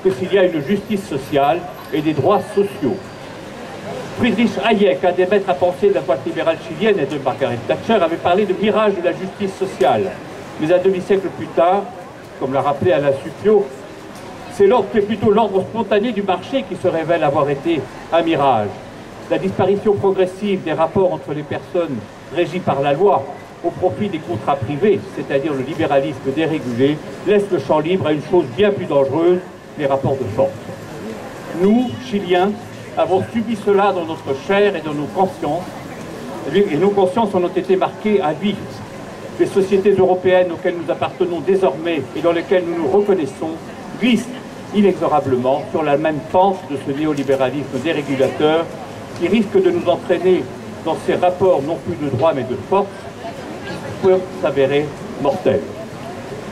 que s'il y a une justice sociale et des droits sociaux. Friedrich Hayek, un des maîtres à penser de la droite libérale chilienne et de Margaret Thatcher, avait parlé de mirage de la justice sociale. Mais un demi-siècle plus tard, comme l'a rappelé Alain Supiot, c'est plutôt l'ordre spontané du marché qui se révèle avoir été un mirage. La disparition progressive des rapports entre les personnes régies par la loi au profit des contrats privés, c'est-à-dire le libéralisme dérégulé, laisse le champ libre à une chose bien plus dangereuse, les rapports de force. Nous, Chiliens, avons subi cela dans notre chair et dans nos consciences, et nos consciences en ont été marquées à vie. Les sociétés européennes auxquelles nous appartenons désormais et dans lesquelles nous nous reconnaissons glissent inexorablement sur la même pente de ce néolibéralisme dérégulateur qui risque de nous entraîner dans ces rapports non plus de droit mais de force qui peuvent s'avérer mortels.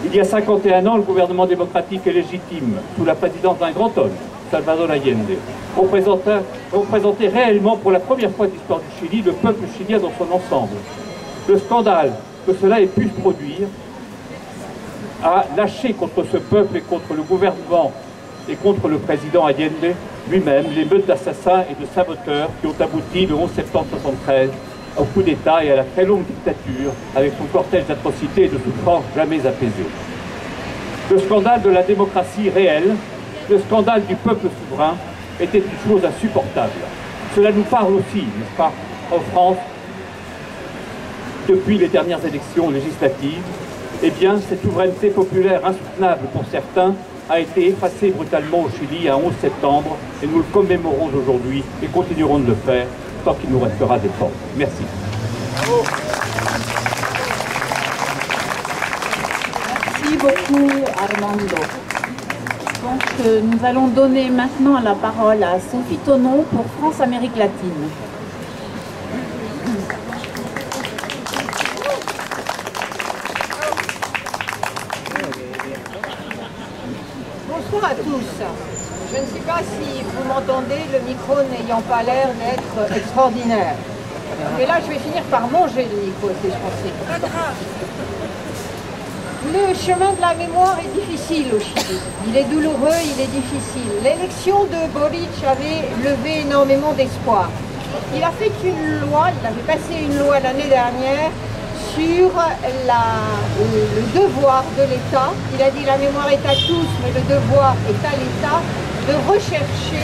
Il y a 51 ans, le gouvernement démocratique et légitime, sous la présidence d'un grand homme, Salvador Allende, représentait réellement pour la première fois de l'histoire du Chili le peuple chilien dans son ensemble. Le scandale que cela ait pu se produire a lâché contre ce peuple et contre le gouvernement et contre le président Allende lui-même les meutes d'assassins et de saboteurs qui ont abouti le 11 septembre 1973 au coup d'État et à la très longue dictature avec son cortège d'atrocités et de souffrances jamais apaisées. Le scandale de la démocratie réelle, le scandale du peuple souverain était une chose insupportable. Cela nous parle aussi, n'est-ce pas, en France, depuis les dernières élections législatives. Eh bien, cette souveraineté populaire insoutenable pour certains a été effacée brutalement au Chili un 11 septembre et nous le commémorons aujourd'hui et continuerons de le faire tant qu'il nous restera des forces. Merci. Merci beaucoup, Armando. Donc, nous allons donner maintenant la parole à Sophie Tonon pour France-Amérique latine. Bonsoir à tous. Je ne sais pas si vous m'entendez, le micro n'ayant pas l'air d'être extraordinaire. Et là, je vais finir par manger le micro, c'est je pensais. Le chemin de la mémoire est difficile au Chili. Il est douloureux, il est difficile. L'élection de Boric avait levé énormément d'espoir. Il a fait une loi, il avait passé une loi l'année dernière sur le devoir de l'État. Il a dit la mémoire est à tous, mais le devoir est à l'État de rechercher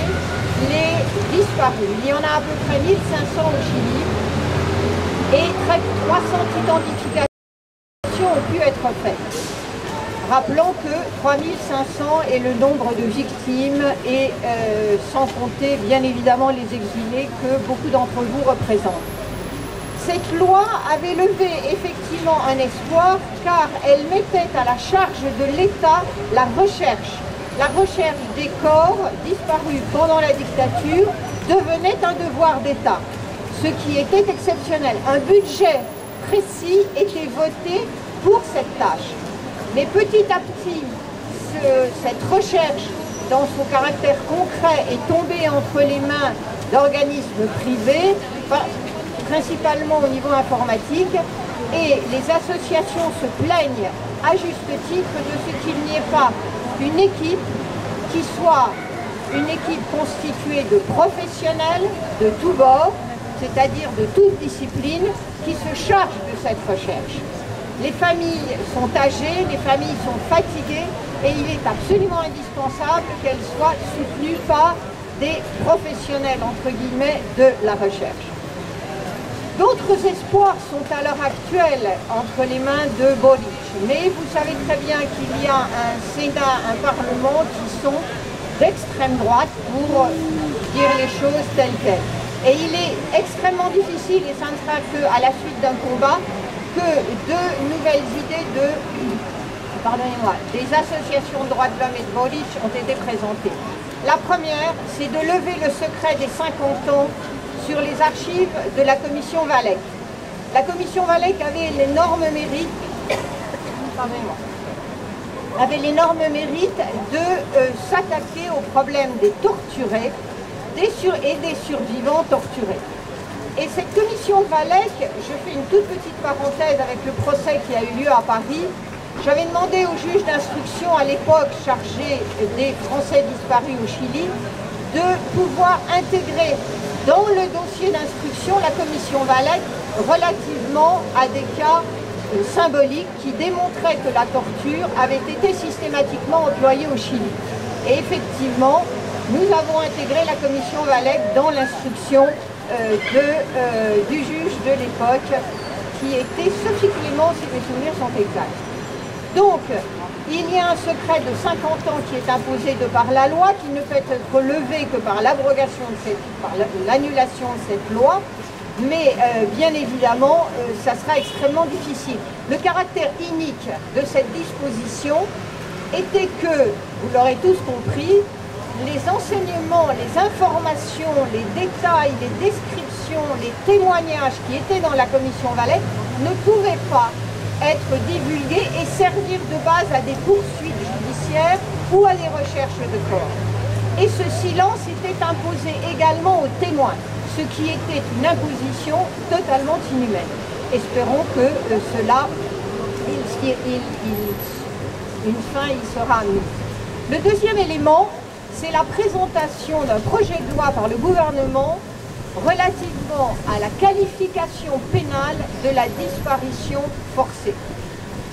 les disparus. Il y en a à peu près 1500 au Chili et 300 identifications ont pu être faites. Rappelons que 3500 est le nombre de victimes et sans compter bien évidemment les exilés que beaucoup d'entre vous représentent. Cette loi avait levé effectivement un espoir car elle mettait à la charge de l'État la recherche. La recherche des corps disparus pendant la dictature devenait un devoir d'État, ce qui était exceptionnel. Un budget précis était voté pour cette tâche. Mais petit à petit, cette recherche, dans son caractère concret, est tombée entre les mains d'organismes privés, principalement au niveau informatique, et les associations se plaignent à juste titre de ce qu'il n'y ait pas une équipe qui soit une équipe constituée de professionnels de tous bords, c'est-à-dire de toute discipline, qui se chargent de cette recherche. Les familles sont âgées, les familles sont fatiguées, et il est absolument indispensable qu'elles soient soutenues par des professionnels, entre guillemets, de la recherche. D'autres espoirs sont à l'heure actuelle entre les mains de Boric, mais vous savez très bien qu'il y a un Sénat, un Parlement qui sont d'extrême droite pour dire les choses telles quelles. Et il est extrêmement difficile, et ça ne sera qu'à la suite d'un combat, que de nouvelles idées des associations de droits de l'homme et de Boric ont été présentées. La première, c'est de lever le secret des 50 ans sur les archives de la commission Valech. La commission Valech avait l'énorme mérite, de s'attaquer au problème des torturés et des survivants torturés. Et cette commission Valech, je fais une toute petite parenthèse avec le procès qui a eu lieu à Paris. J'avais demandé au juge d'instruction à l'époque chargé des Français disparus au Chili de pouvoir intégrer dans le dossier d'instruction la commission Valech relativement à des cas symboliques qui démontraient que la torture avait été systématiquement employée au Chili. Et effectivement, nous avons intégré la commission Valech dans l'instruction du juge de l'époque, qui était Sophie Clément, si mes souvenirs sont exacts. Donc, il y a un secret de 50 ans qui est imposé de par la loi, qui ne peut être levé que par l'abrogation par l'annulation de cette loi, mais bien évidemment, ça sera extrêmement difficile. Le caractère inique de cette disposition était que, vous l'aurez tous compris, les enseignements, les informations, les détails, les descriptions, les témoignages qui étaient dans la commission Valech ne pouvaient pas être divulgués et servir de base à des poursuites judiciaires ou à des recherches de corps. Et ce silence était imposé également aux témoins, ce qui était une imposition totalement inhumaine. Espérons que cela, une fin y sera mise. Le deuxième élément, c'est la présentation d'un projet de loi par le gouvernement relativement à la qualification pénale de la disparition forcée.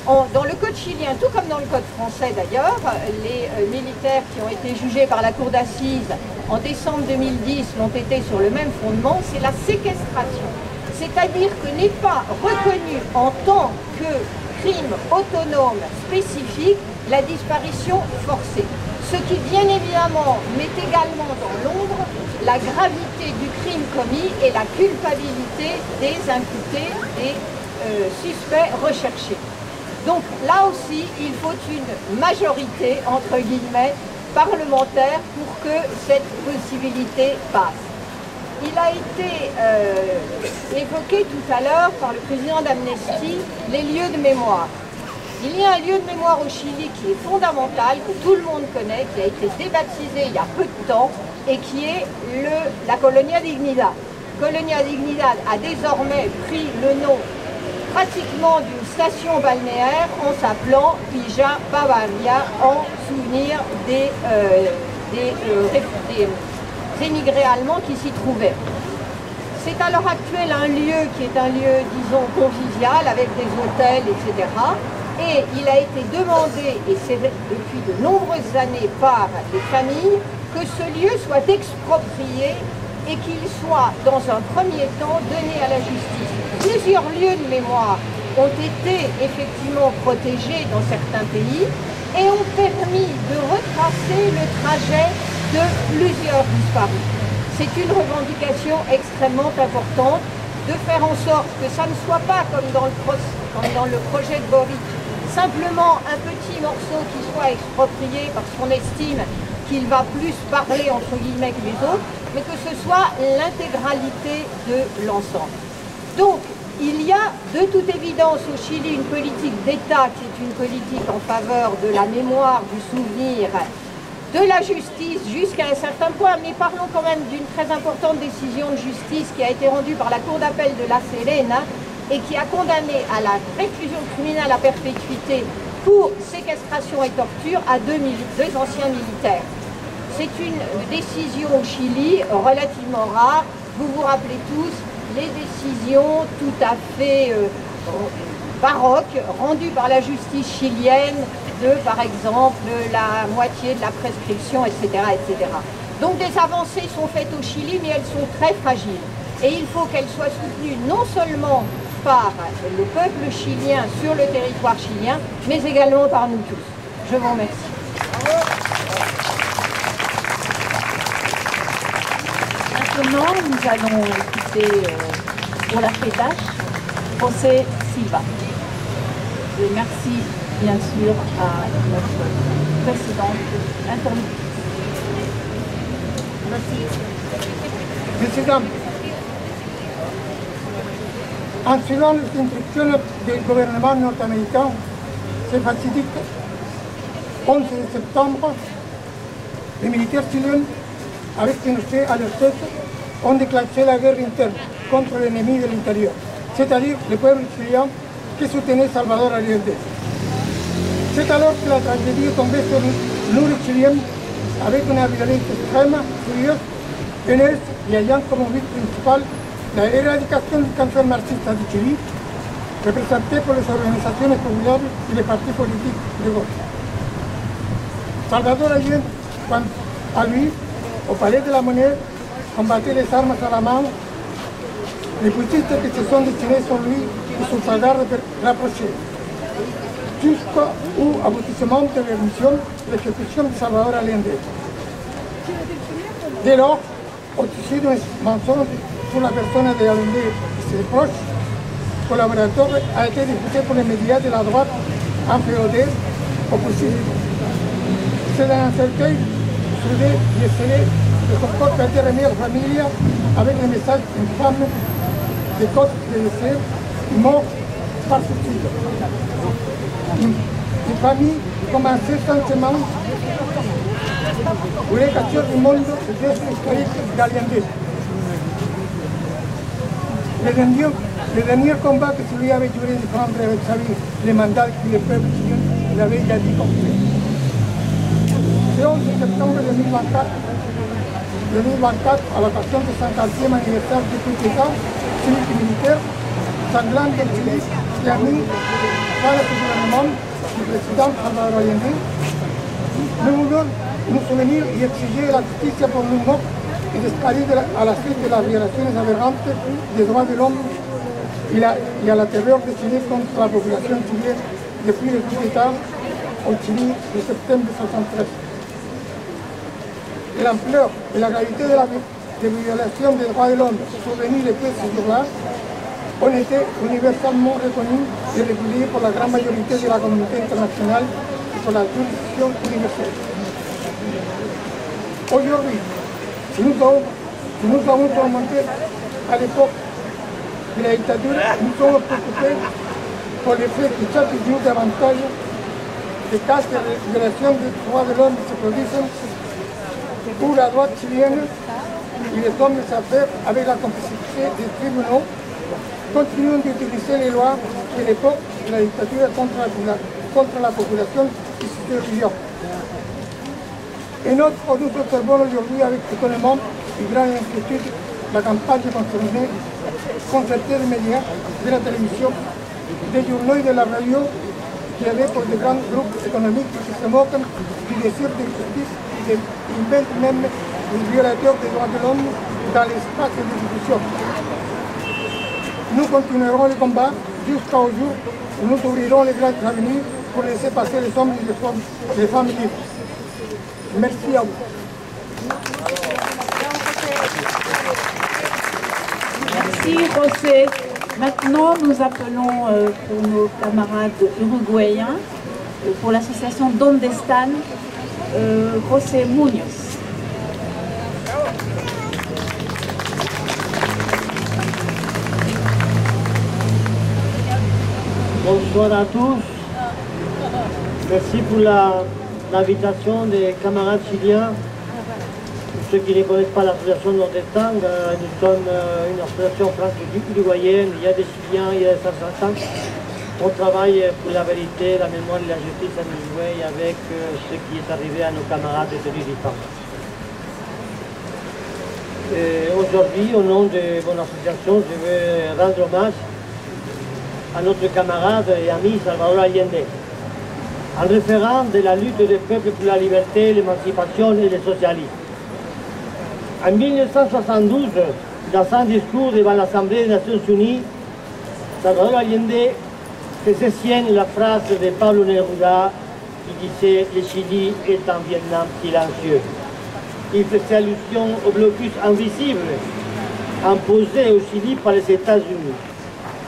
Dans le code chilien, tout comme dans le code français d'ailleurs, les militaires qui ont été jugés par la cour d'assises en décembre 2010 l'ont été sur le même fondement, c'est la séquestration. C'est-à-dire que n'est pas reconnu en tant que crime autonome spécifique la disparition forcée. Ce qui, bien évidemment, met également dans l'ombre la gravité du crime commis et la culpabilité des imputés, des suspects recherchés. Donc là aussi, il faut une majorité, entre guillemets, parlementaire pour que cette possibilité passe. Il a été évoqué tout à l'heure par le président d'Amnesty les lieux de mémoire. Il y a un lieu de mémoire au Chili qui est fondamental, que tout le monde connaît, qui a été débaptisé il y a peu de temps et qui est la Colonia Dignidad. Colonia Dignidad a désormais pris le nom pratiquement d'une station balnéaire en s'appelant Villa Bavaria en souvenir des émigrés allemands qui s'y trouvaient. C'est à l'heure actuelle un lieu qui est un lieu, disons, convivial avec des hôtels, etc. Et il a été demandé, et c'est depuis de nombreuses années par les familles, que ce lieu soit exproprié et qu'il soit, dans un premier temps, donné à la justice. Plusieurs lieux de mémoire ont été effectivement protégés dans certains pays et ont permis de retracer le trajet de plusieurs disparus. C'est une revendication extrêmement importante de faire en sorte que ça ne soit pas comme dans le projet de Boric, simplement un petit morceau qui soit exproprié parce qu'on estime qu'il va plus parler entre guillemets que les autres, mais que ce soit l'intégralité de l'ensemble. Donc, il y a de toute évidence au Chili une politique d'État qui est une politique en faveur de la mémoire, du souvenir, de la justice jusqu'à un certain point, mais parlons quand même d'une très importante décision de justice qui a été rendue par la Cour d'appel de La Serena et qui a condamné à la réclusion criminelle à perpétuité pour séquestration et torture à deux anciens militaires. C'est une décision au Chili relativement rare. Vous vous rappelez tous les décisions tout à fait baroques rendues par la justice chilienne de, par exemple, la moitié de la prescription, etc., etc. Donc des avancées sont faites au Chili, mais elles sont très fragiles. Et il faut qu'elles soient soutenues non seulement par le peuple chilien sur le territoire chilien, mais également par nous tous. Je vous remercie. Maintenant, nous allons écouter pour la FEDACH, José Silva. Et merci bien sûr à notre précédente interlocutrice. Presidente, en suivant les instructions du gouvernement nord-américain, se facilite 11 septembre, les militaires chiliens, avec Pinochet à leur tête, ont déclenché la guerre interne contre l'ennemi de l'intérieur, c'est-à-dire le peuple chilien qui soutenait Salvador Allende. C'est alors que la tragédie est tombée sur nous les Chiliens avec une violence extrême, furieuse, haineuse y ayant comme but principal la éradication du cancer marxiste du Chili, représenté par les organisations populaires et les partis politiques de gauche. Salvador Allende, quant à lui, au palais de la Monnaie, combattait les armes à la main. Les putistes qui se sont destinés sur lui et son soldat rapprochés, jusqu'au aboutissement de leur mission, l'exécution de Salvador Allende. Dès lors, au-dessus d'un mensonge sur la personne de Allende et ses proches, collaborateurs a été diffusé par les médias de la droite inféodée au possible. C'est dans un cercueil soudé et scellé que son corps a été remis à la famille avec le message infâme de code de décès mort par suicide. Une famille commençait sensiblement où les captures du monde de gestes historiques d'Allende. Le dernier combat que celui avait juré de prendre avec sa vie, le mandat que le peuple chilien l'avait déjà dit compris. Le 11 septembre 2024, à l'occasion du 50e anniversaire du coup d'État civique et militaire, sanglant del Chili, qui a mis fin au gouvernement du président Salvador Allende, nous voulons nous souvenir et exiger la justice pour nous morts et disparu à la suite de las violaciones aberrantes des droits de l'homme et à la terreur décidée contre la population chilienne depuis le coup d'État au Chili de septembre 1963. L'ampleur et la gravité des violations des droits de l'homme survenues depuis ce jour-là ont été universellement reconnus et réguliers par la grande majorité de la communauté internationale et par la juridiction universelle. Aujourd'hui, si nous avons remonté à l'époque de la dictature, nous sommes préoccupés pour le fait que chaque jour davantage de cas de violation des droits de l'homme se produisent où la droite chilienne et les hommes d'affaires, avec la complicité des tribunaux, continuent d'utiliser les lois de l'époque de la dictature contre la population de cette région. Et nous observons aujourd'hui avec étonnement et grande inquiétude la campagne concertée des médias, de la télévision, des journaux et de la radio qui avaient pour de grands groupes économiques qui se moquent du désir de justice et inventent même les violateurs des droits de l'homme dans l'espace de discussion. Nous continuerons le combat jusqu'au jour où nous ouvrirons les grandes avenues pour laisser passer les hommes et les femmes libres. Merci à vous. Merci José. Maintenant, nous appelons pour nos camarades uruguayens, pour l'association Donde Están, José Muñoz. Bonsoir à tous. Merci pour l'invitation des camarades chiliens. Pour ceux qui ne connaissent pas l'association Nord-Estang, nous sommes une association franco-uruguayenne. Il y a des Chiliens, il y a des Argentins. On travaille pour la vérité, la mémoire et la justice en Uruguay avec ce qui est arrivé à nos camarades détenus d'État. Aujourd'hui, au nom de mon association, je veux rendre hommage à notre camarade et ami Salvador Allende, en référent de la lutte des peuples pour la liberté, l'émancipation et le socialisme. En 1972, dans un discours devant l'Assemblée des Nations Unies, Salvador Allende faisait sienne la phrase de Pablo Neruda qui disait « Le Chili est un Vietnam silencieux ». Il faisait allusion au blocus invisible imposé au Chili par les États-Unis.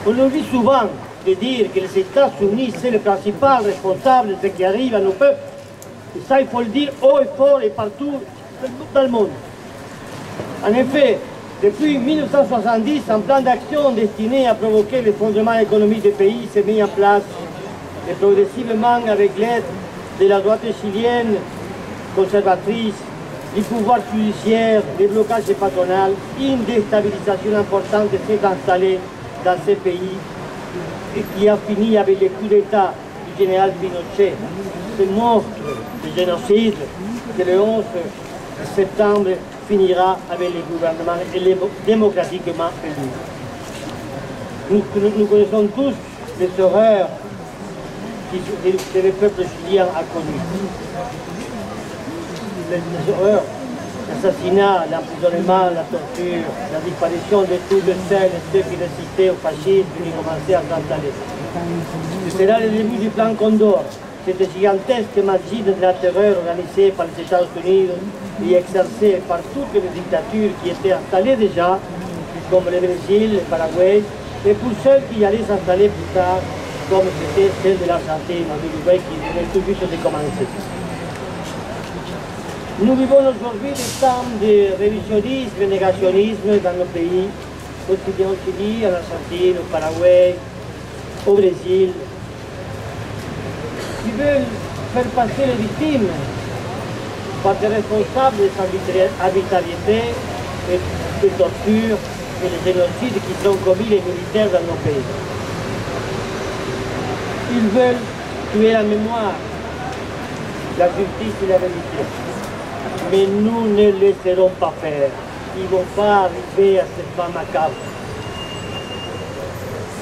On oublie souvent de dire que les États-Unis, c'est le principal responsable de ce qui arrive à nos peuples. Et ça, il faut le dire haut et fort et partout dans le monde. En effet, depuis 1970, un plan d'action destiné à provoquer l'effondrement économique du pays s'est mis en place et progressivement avec l'aide de la droite chilienne conservatrice, du pouvoir judiciaire, des blocages patronaux, une déstabilisation importante s'est installée dans ces pays et qui a fini avec le coup d'État du général Pinochet, ce monstre de génocide que le 11 septembre finira avec le gouvernement démocratiquement élu. Nous connaissons tous les horreurs que le peuple chilien a connues. Les horreurs, l'assassinat, l'emprisonnement, la torture, la disparition de tous les celles et ceux qui résistaient au fascisme qui commençaient à s'installer. Ce sera le début du plan Condor, cette gigantesque machine de la terreur organisée par les États-Unis et exercée par toutes les dictatures qui étaient installées déjà, comme le Brésil, le Paraguay, et pour celles qui allaient s'installer plus tard, comme c'était celle de l'Argentine, de l'Uruguay, qui venait tout juste de commencer. Nous vivons aujourd'hui des temps de révisionnisme et négationnisme dans nos pays, aussi bien au Chili, en Argentine, au Paraguay, au Brésil, qui veulent faire passer les victimes par des responsables des arbitrariétés et des tortures et des génocides qui sont commis les militaires dans nos pays. Ils veulent tuer la mémoire, la justice et la vérité. Mais nous ne les laisserons pas faire. Ils ne vont pas arriver à cette fin macabre.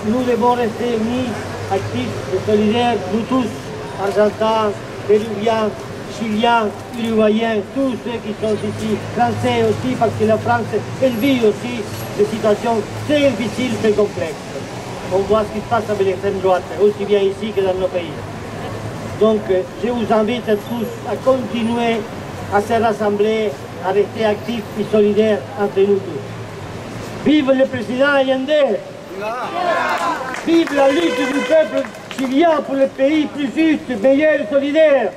Nous devons rester unis, actifs et solidaires, nous tous, Argentins, Péruviens, Chiliens, Uruguayens, tous ceux qui sont ici, Français aussi, parce que la France, elle vit aussi des situations très difficiles, très complexes. On voit ce qui se passe avec l'extrême droite, aussi bien ici que dans nos pays. Donc, je vous invite à tous à continuer à se rassembler, à rester actifs et solidaires entre nous tous. Vive le président Allende! Vive la lutte du peuple chilien pour le pays plus juste, meilleur et solidaire!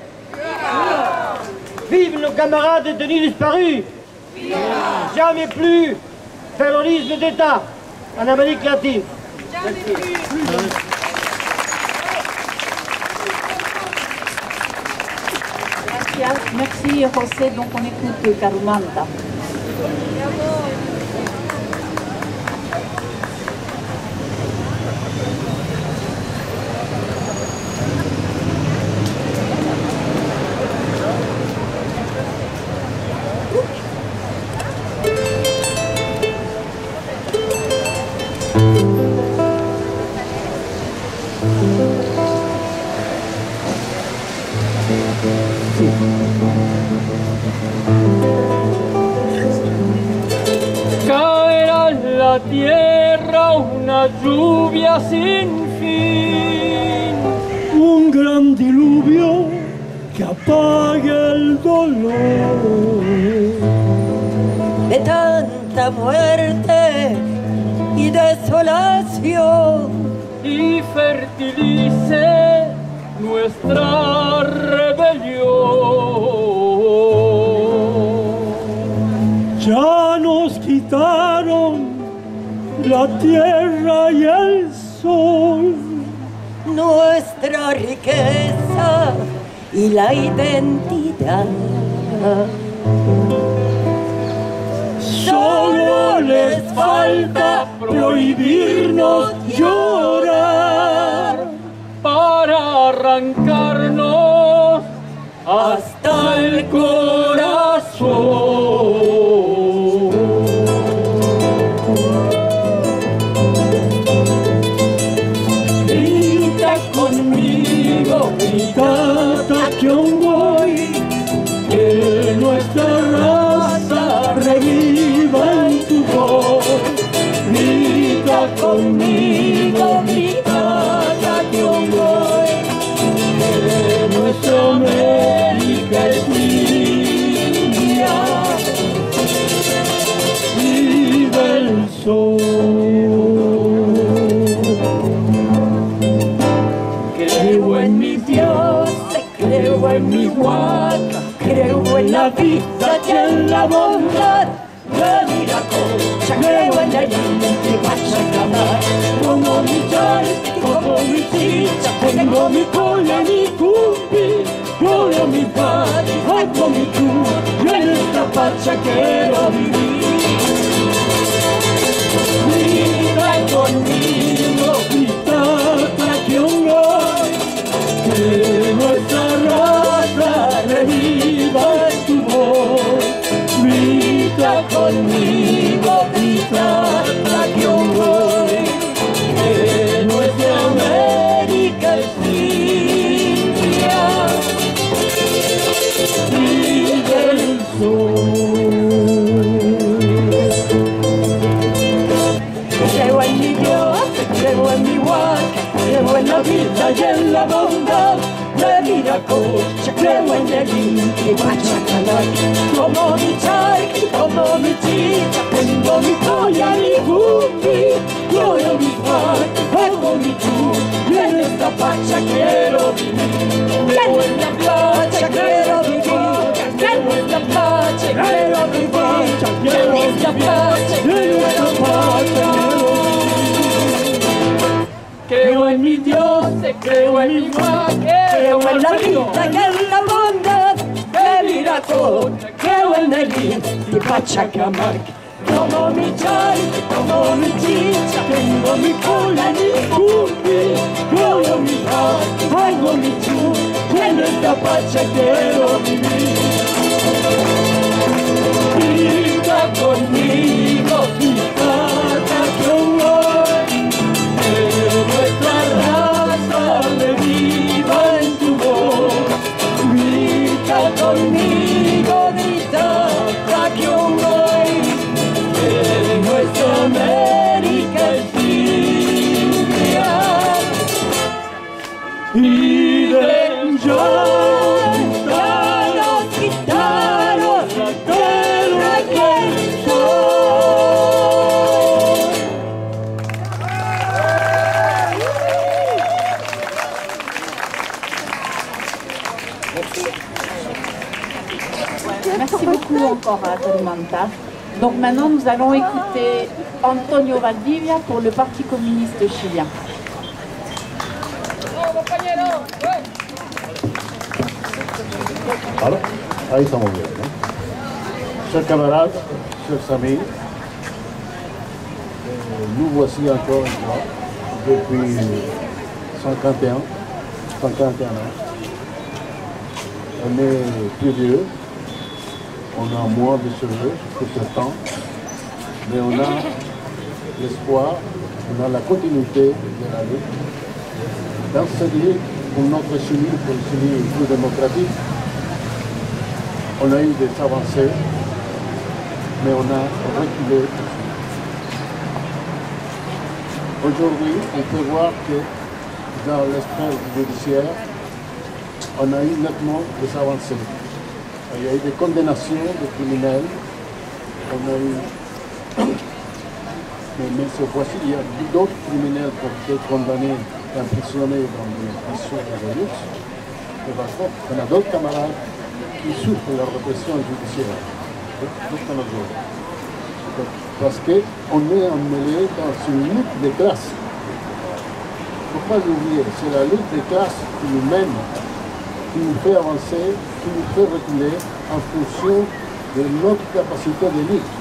Vive nos camarades détenus disparus! Jamais plus terrorisme d'État en Amérique latine! Merci José, donc on écoute Carumanta. Caerá en la tierra una lluvia sin fin, un gran diluvio que apague el dolor de tanta muerte y desolación y fertilice nuestra rebelión. Ya nos quitaron la tierra y el sol, nuestra riqueza y la identidad. Solo les falta prohibirnos llorar para arrancarnos hasta el corazón. la vida y en la bondad de Viracocha, creo en el límite Pachacamac. Como mi chal, como mi chicha, tengo mi cola, mi cumbi, yo mi padre, hago mi cruz, yo en esta pacha quiero vivir. Grita conmigo, grita que un gol, que nuestra raza reviva en tu voz. Grita conmigo, grita que un gol, que nuestra América es limpia y del sol. Creo en mi Dios, creo en mi Huaca, creo en la vida y en la bondad de Viracocha, creo en el Inti Pachacamac. Como mi charqui, como mi chicha, tengo mi colla, mi cumbi, yo mi Huaca, hago mi cruz, y en esta pacha quiero vivir. Creo en la pacha, quiero vivir, creo en la pacha, quiero vivir, creo en la pacha, quiero vivir. Creo en mi Dios, creo en mi Huaca, creo en la vida y en la bondad de Viracocha, creo en el Inti Pachacamac. Como mi charqui, como mi chicha, tengo mi cola, mi cumbi, yo mi Huaca, hago mi chus, y en esta pacha quiero vivir. Grita conmigo, grita que un gol, nuestra raza reviva en tu voz. Grita conmigo, grita que un gol, que nuestra América es limpia y del sol. Gitanos, gitanos, la tierra que soy. Merci beaucoup encore à Talimantas. Donc maintenant nous allons écouter Antonio Valdivia pour le Parti communiste chilien. Alors, ahí estamos bien, ¿no? Chers camarades, chers amis, nous voici encore une fois depuis 51 ans. On est plus vieux, on a moins de cheveux que ce temps, mais on a l'espoir, on a la continuité de la lutte. Dans ce livre, pour notre Chili, pour le Chili plus démocratique, on a eu des avancées, mais on a reculé. Aujourd'hui, on peut voir que dans l'espace judiciaire, on a eu nettement des avancées. Il y a eu des condamnations de criminels, on a eu... Mais cette fois-ci, il y a d'autres criminels qui ont été condamnés, emprisonnés dans des prisons de luxe. Et par contre, on a d'autres camarades qui souffrent de la répression judiciaire. Parce qu'on est emmêlé dans une lutte de classe. Il ne faut pas l'oublier, c'est la lutte des classes qui nous mène, qui nous fait avancer, qui nous fait reculer en fonction de notre capacité de lutte,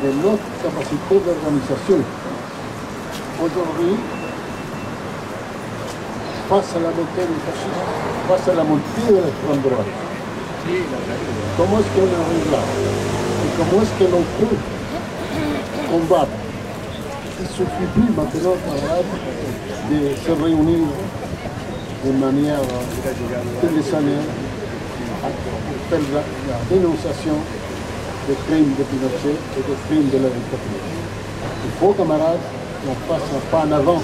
de notre capacité d'organisation. Aujourd'hui, face à la montée du fascisme, face à la montée de l'extrême droite, comment est-ce qu'on arrive là? Et comment est-ce que l'on peut combattre? Il ne suffit plus maintenant, de se réunir de manière tous les années pour faire la dénonciation des crimes de Pinochet et des crimes de la dictature. Il faut, camarades, qu'on fasse un pas en avant,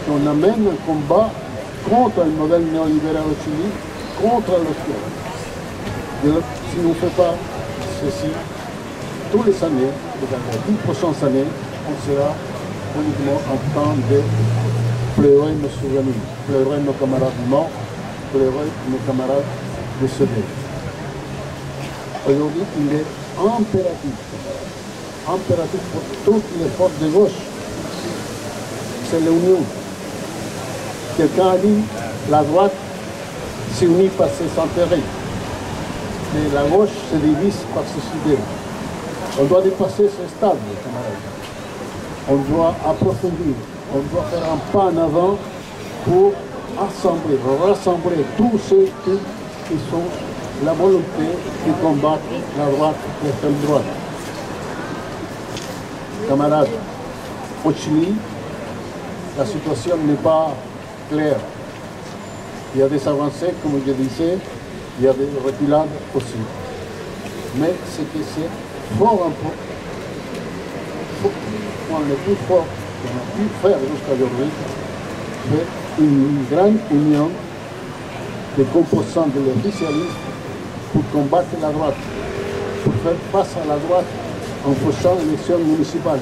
qu'on amène un combat contre le modèle néolibéral au Chili, contre l'Occident. Si on ne fait pas ceci, tous les années, dans les 10 prochaines années, on sera uniquement en train de pleurer nos souvenirs, pleurer nos camarades morts, pleurer nos camarades décédés. Aujourd'hui, il est impératif pour toutes les forces de gauche. C'est l'union. Quelqu'un a dit, la droite s'unit par ses intérêts, mais la gauche se divise par ses idées. On doit dépasser ce stade, camarades. On doit approfondir, on doit faire un pas en avant pour rassembler tous ceux qui sont la volonté de combattre la droite et l'extrême droite. Camarades, au Chili, la situation n'est pas claire. Il y a des avancées, comme je disais, il y a des reculades aussi. Mais ce qui c'est fort important, le plus fort qu'on a pu faire jusqu'à aujourd'hui, c'est une grande union des composants de l'officialisme pour combattre la droite, pour faire face à la droite en faisant l'élection municipale.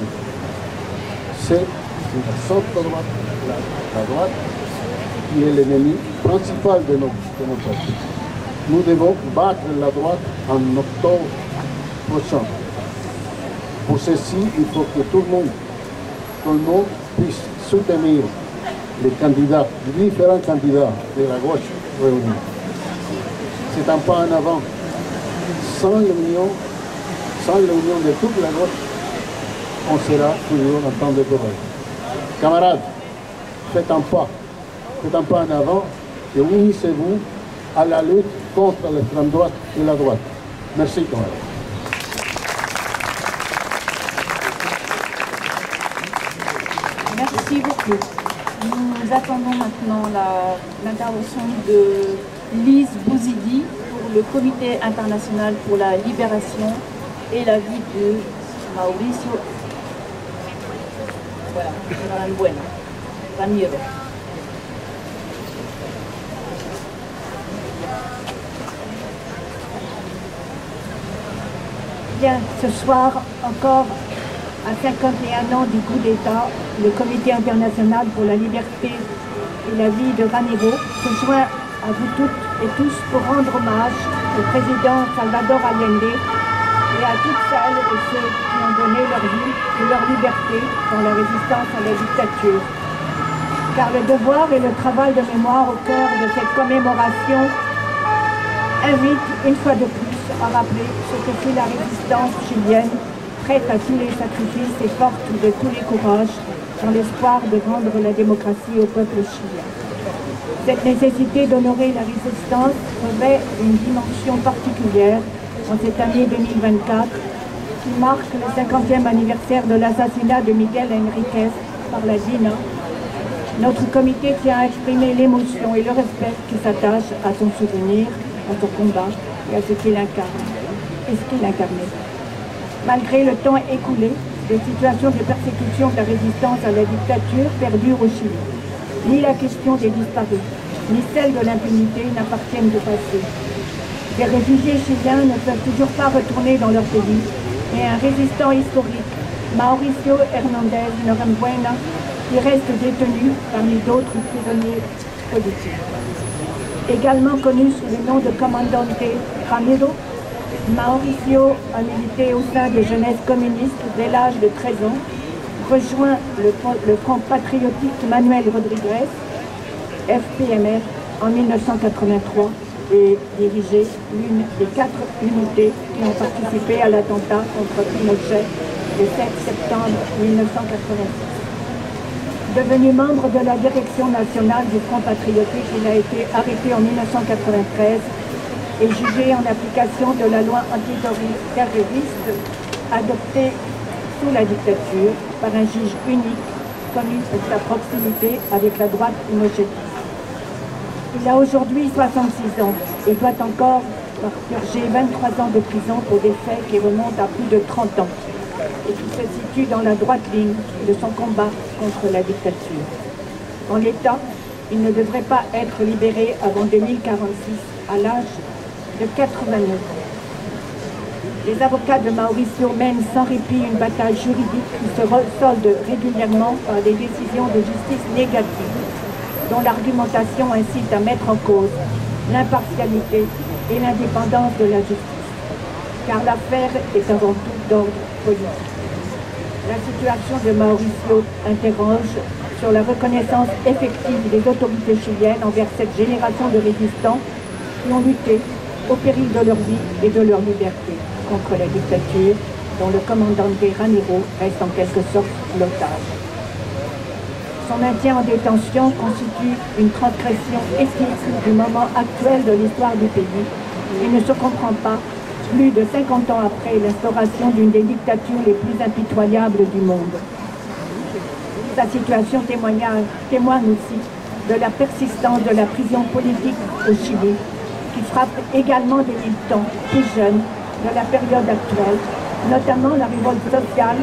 C'est la centre-droite, la droite, qui est l'ennemi principal de nos partis. Nous devons battre la droite en octobre prochain. Pour ceci, il faut que tout le monde puisse soutenir les candidats, les différents candidats de la gauche réunis. C'est un pas en avant. Sans l'union de toute la gauche, on sera toujours en temps de progrès. Camarades, faites un pas en avant et unissez-vous à la lutte contre l'extrême droite et la droite. Merci, camarades. Merci beaucoup. Nous attendons maintenant l'intervention de Lise Bouzidi pour le Comité international pour la libération et la vie de Mauricio Ramiro. Bien, ce soir encore, à 51 ans du coup d'État, le Comité international pour la liberté et la vie de Ramiro se joint à vous toutes et tous pour rendre hommage au président Salvador Allende et à toutes celles et ceux qui ont donné leur vie et leur liberté dans la résistance à la dictature. Car le devoir et le travail de mémoire au cœur de cette commémoration invitent une fois de plus à rappeler ce que fut la résistance chilienne, prête à tous les sacrifices et forte de tous les courages, dans l'espoir de rendre la démocratie au peuple chilien. Cette nécessité d'honorer la résistance revêt une dimension particulière en cette année 2024 qui marque le 50e anniversaire de l'assassinat de Miguel Enriquez par la DINA. Notre comité tient à exprimer l'émotion et le respect qui s'attachent à son souvenir, à son combat et à ce qu'il incarne et ce qu'il incarnait. Malgré le temps écoulé, les situations de persécution de la résistance à la dictature perdurent au Chili. Ni la question des disparus, ni celle de l'impunité n'appartiennent au passé. Des réfugiés chiliens ne peuvent toujours pas retourner dans leur pays, et un résistant historique, Mauricio Hernández Norambuena, qui reste détenu parmi d'autres prisonniers politiques. Également connu sous le nom de Comandante Ramiro, Mauricio a milité au sein de Jeunesse communiste dès l'âge de 13 ans, rejoint le Front patriotique Manuel Rodriguez, FPMR, en 1983 et dirigé l'une des 4 unités qui ont participé à l'attentat contre Pinochet le 7 septembre 1986. Devenu membre de la direction nationale du Front patriotique, il a été arrêté en 1993 et jugé en application de la loi antiterroriste adoptée sous la dictature par un juge unique connu pour sa proximité avec la droite pinochetiste. Il a aujourd'hui 66 ans et doit encore purger 23 ans de prison pour des faits qui remontent à plus de 30 ans et qui se situent dans la droite ligne de son combat contre la dictature. En l'état, il ne devrait pas être libéré avant 2046 à l'âge de 89 ans. Les avocats de Mauricio mènent sans répit une bataille juridique qui se solde régulièrement par des décisions de justice négatives, dont l'argumentation incite à mettre en cause l'impartialité et l'indépendance de la justice. car l'affaire est avant tout d'ordre politique. La situation de Mauricio interroge sur la reconnaissance effective des autorités chiliennes envers cette génération de résistants qui ont lutté au péril de leur vie et de leur liberté contre la dictature dont le commandant Ramiro reste en quelque sorte l'otage. Son maintien en détention constitue une transgression éthique du moment actuel de l'histoire du pays et ne se comprend pas plus de 50 ans après l'instauration d'une des dictatures les plus impitoyables du monde. Sa situation témoigne aussi de la persistance de la prison politique au Chili, qui frappe également des militants plus jeunes de la période actuelle, notamment la révolte sociale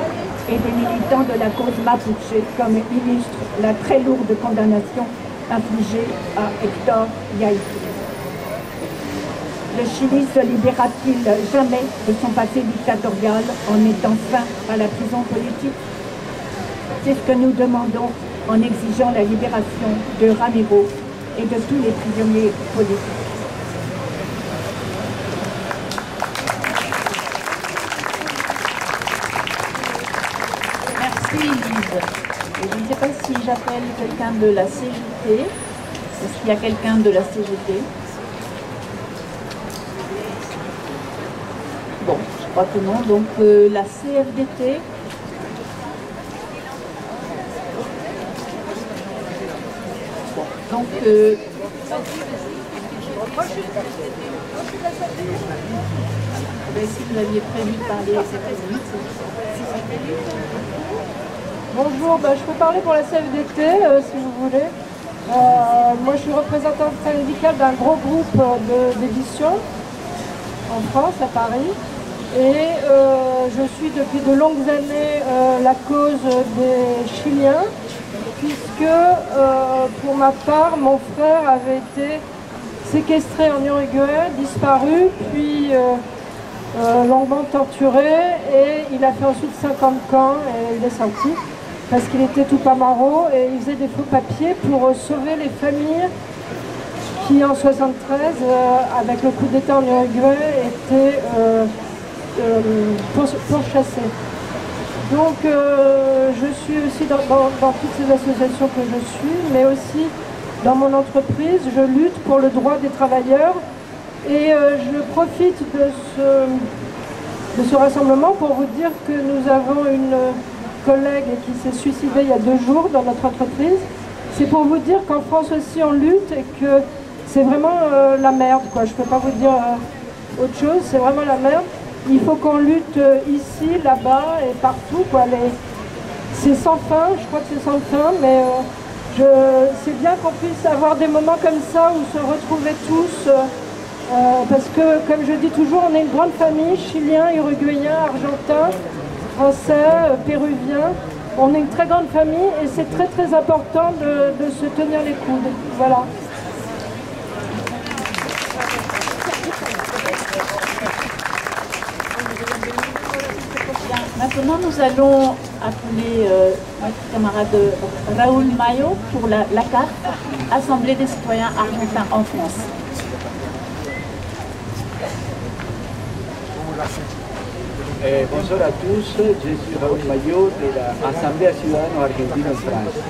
et des militants de la cause Mapuche, comme illustre la très lourde condamnation infligée à Héctor Yaitu. Le Chili se libérera-t-il jamais de son passé dictatorial en mettant fin à la prison politique? C'est ce que nous demandons en exigeant la libération de Ramiro et de tous les prisonniers politiques. Merci Lise. Et je ne sais pas si j'appelle quelqu'un de la CGT. Est-ce qu'il y a quelqu'un de la CGT? Bon, je crois que non. Donc la CFDT. Bon, donc si vous aviez prévu de parler, c'est vite. Bonjour, je peux parler pour la CFDT si vous voulez. Moi je suis représentante syndicale d'un gros groupe d'édition en France, à Paris. Et je suis depuis de longues années la cause des Chiliens, puisque pour ma part, mon frère avait été séquestré en Uruguay, disparu, puis longuement torturé, et il a fait ensuite 50 camps et il est sorti parce qu'il était tout pamaro et il faisait des faux papiers pour sauver les familles qui en 73, avec le coup d'État en Uruguay, étaient pourchassés. Donc je suis aussi dans toutes ces associations que je suis, mais aussi dans mon entreprise, je lutte pour le droit des travailleurs et je profite de ce rassemblement pour vous dire que nous avons une collègue qui s'est suicidée il y a 2 jours dans notre entreprise. C'est pour vous dire qu'en France aussi on lutte et que c'est vraiment la merde, quoi. Je ne peux pas vous dire autre chose, c'est vraiment la merde. Il faut qu'on lutte ici, là-bas et partout, quoi. C'est sans fin, je crois que c'est sans fin, mais c'est bien qu'on puisse avoir des moments comme ça où se retrouver tous, parce que, comme je dis toujours, on est une grande famille, chiliens, uruguayens, argentins, français, péruviens. On est une très grande famille et c'est très très important de se tenir les coudes. Voilà. Maintenant, nous allons appeler notre camarade Raúl Mayo pour la carte Assemblée des citoyens argentins en France. Bonjour à tous, je suis Raúl Mayo de la Asamblea Ciudadanos Argentinos en Francia.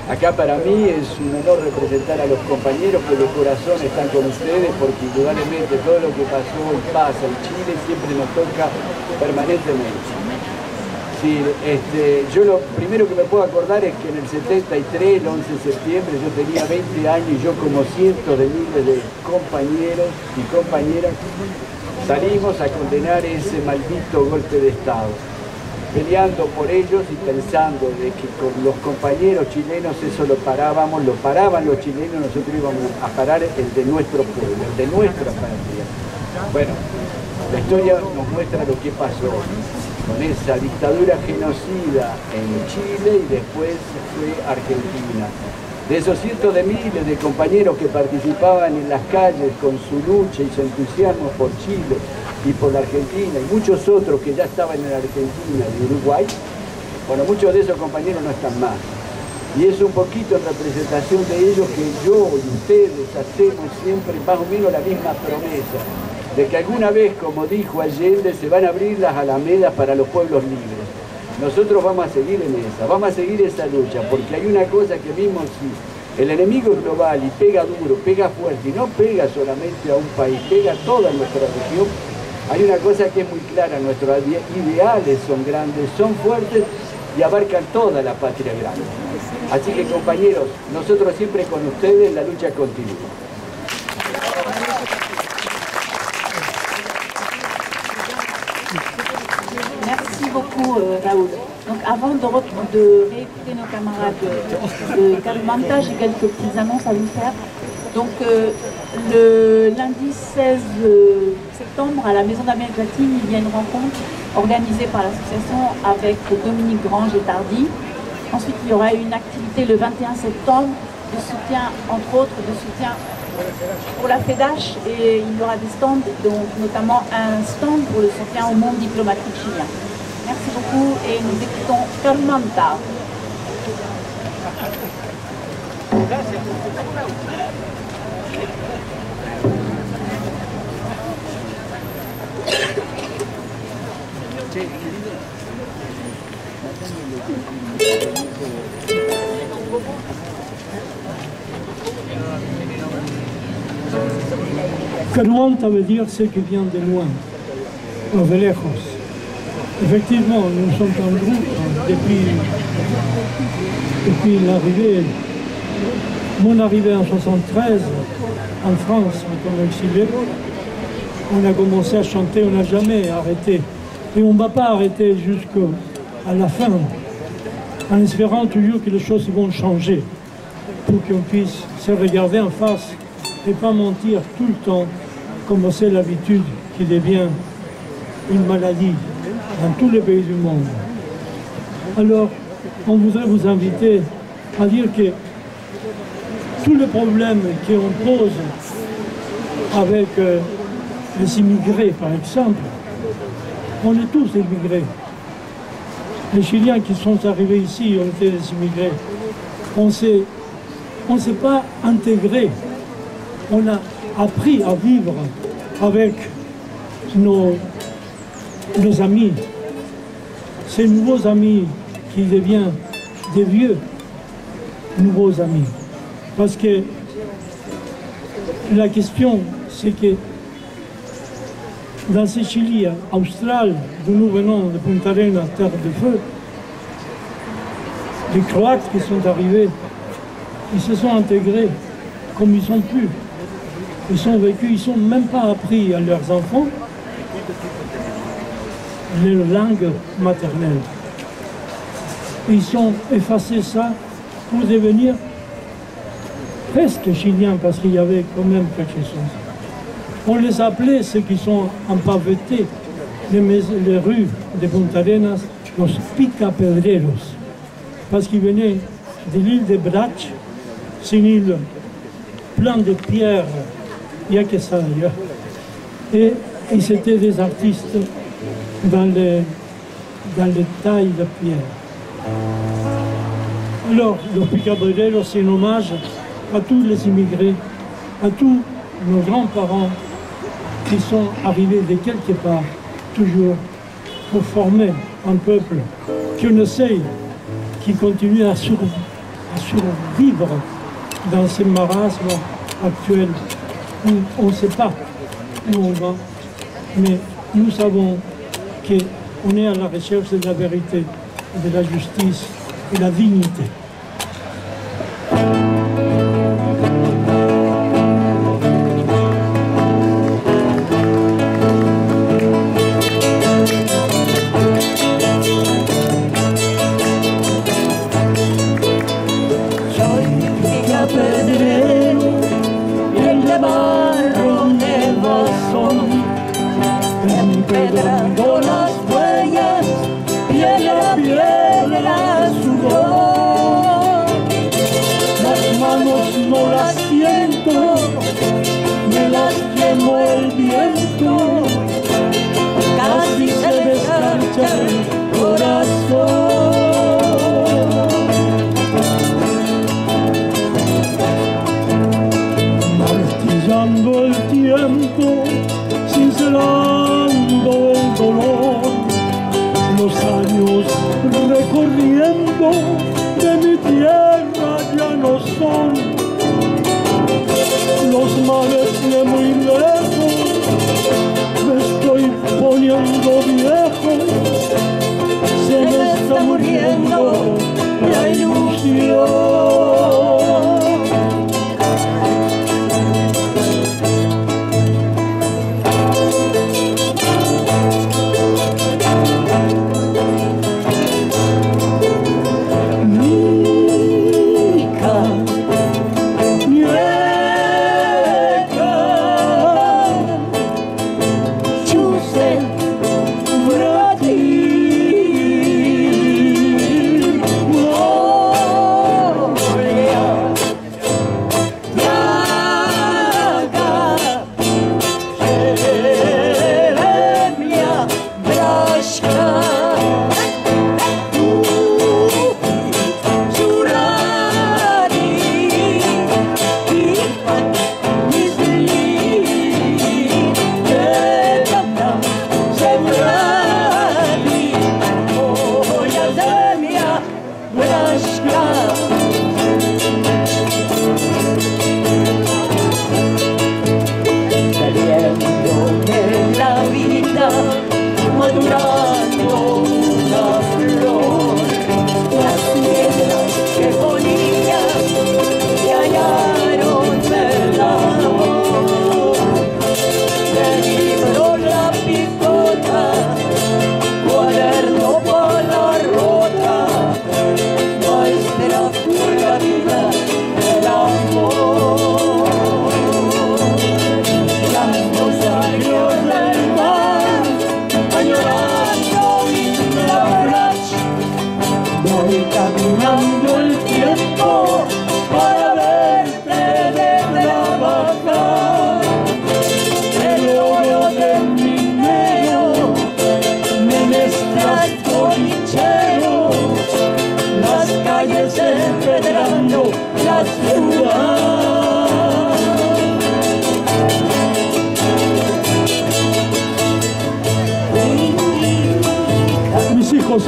Acá para mí es un honor representar a los compañeros que de corazón están con ustedes, porque indudablemente todo lo que pasó y pasa en Chile siempre nos toca permanentemente. Sí, yo lo primero que me puedo acordar es que en el 73, el 11 de septiembre, yo tenía 20 años y yo como cientos de miles de compañeros y compañeras salimos a condenar ese maldito golpe de Estado, peleando por ellos y pensando de que con los compañeros chilenos eso lo paraban los chilenos, nosotros íbamos a parar el de nuestro pueblo, el de nuestra patria. Bueno, la historia nos muestra lo que pasó con esa dictadura genocida en Chile y después fue Argentina. De esos cientos de miles de compañeros que participaban en las calles con su lucha y su entusiasmo por Chile y por la Argentina, y muchos otros que ya estaban en la Argentina y Uruguay, bueno, muchos de esos compañeros no están más. Y es un poquito en representación de ellos que yo y ustedes hacemos siempre más o menos la misma promesa, de que alguna vez, como dijo Allende, se van a abrir las alamedas para los pueblos libres. Nosotros vamos a seguir en esa, vamos a seguir esa lucha, porque hay una cosa que mismo si el enemigo es global y pega duro, pega fuerte, y no pega solamente a un país, pega a toda nuestra región, hay una cosa que es muy clara, nuestros ideales son grandes, son fuertes y abarcan toda la patria grande. Así que compañeros, nosotros siempre con ustedes, la lucha continúa. Merci beaucoup Raoul. Donc avant de réécouter nos camarades de Calmanta, j'ai quelques petites annonces à vous faire. Donc le lundi 16 septembre à la Maison d'Amérique latine, il y a une rencontre organisée par l'association avec Dominique Grange et Tardy. Ensuite il y aura une activité le 21 septembre de soutien, entre autres de soutien pour la FEDAH, et il y aura des stands, donc notamment un stand pour le soutien au monde diplomatique chilien. Merci beaucoup et nous écoutons Calmanta. Calmanta veut dire ce qui vient de loin, de lejos. Effectivement, nous sommes un groupe depuis l'arrivée, mon arrivée en 73 en France, en tant qu'exilé. On a commencé à chanter, on n'a jamais arrêté. Et on ne va pas arrêter jusqu'à la fin, en espérant toujours que les choses vont changer, pour qu'on puisse se regarder en face et pas mentir tout le temps, comme c'est l'habitude qui devient une maladie dans tous les pays du monde. Alors, on voudrait vous inviter à dire que tous les problèmes qu'on pose avec les immigrés, par exemple, on est tous immigrés. Les Chiliens qui sont arrivés ici ont été des immigrés. On ne s'est pas intégrés. On a appris à vivre avec nos amis, ces nouveaux amis qui deviennent des vieux nouveaux amis. Parce que la question, c'est que dans ce Chili austral, d'où nous venons de Punta Arenas, terre de feu, les Croates qui sont arrivés, ils se sont intégrés comme ils ont pu. Ils sont vécus, ils n'ont même pas appris à leurs enfants leur langue maternelle. Ils ont effacé ça pour devenir presque chiliens, parce qu'il y avait quand même quelque chose. On les appelait, ceux qui sont empavetés, les rues de Punta Arenas, los picapedreros, parce qu'ils venaient de l'île de Brač, c'est une île pleine de pierres. Il n'y a que ça d'ailleurs. Et ils étaient des artistes dans les tailles de pierre. Alors, le Picabredero, c'est un hommage à tous les immigrés, à tous nos grands-parents qui sont arrivés de quelque part, toujours, pour former un peuple qu'on essaye, qui continue à survivre dans ce marasme actuel. On ne sait pas où on va, mais nous savons qu'on est à la recherche de la vérité, de la justice et de la dignité. Empedrando las huellas, piel a piel a sudor. Las manos no las siento, me las quemó el viento, casi se descarcha el corazón. Martillando el tiempo sin dolor. Los años recorriendo de mi tierra ya no son los males de muy lejos. Me estoy poniendo viejo, se me está muriendo la ilusión.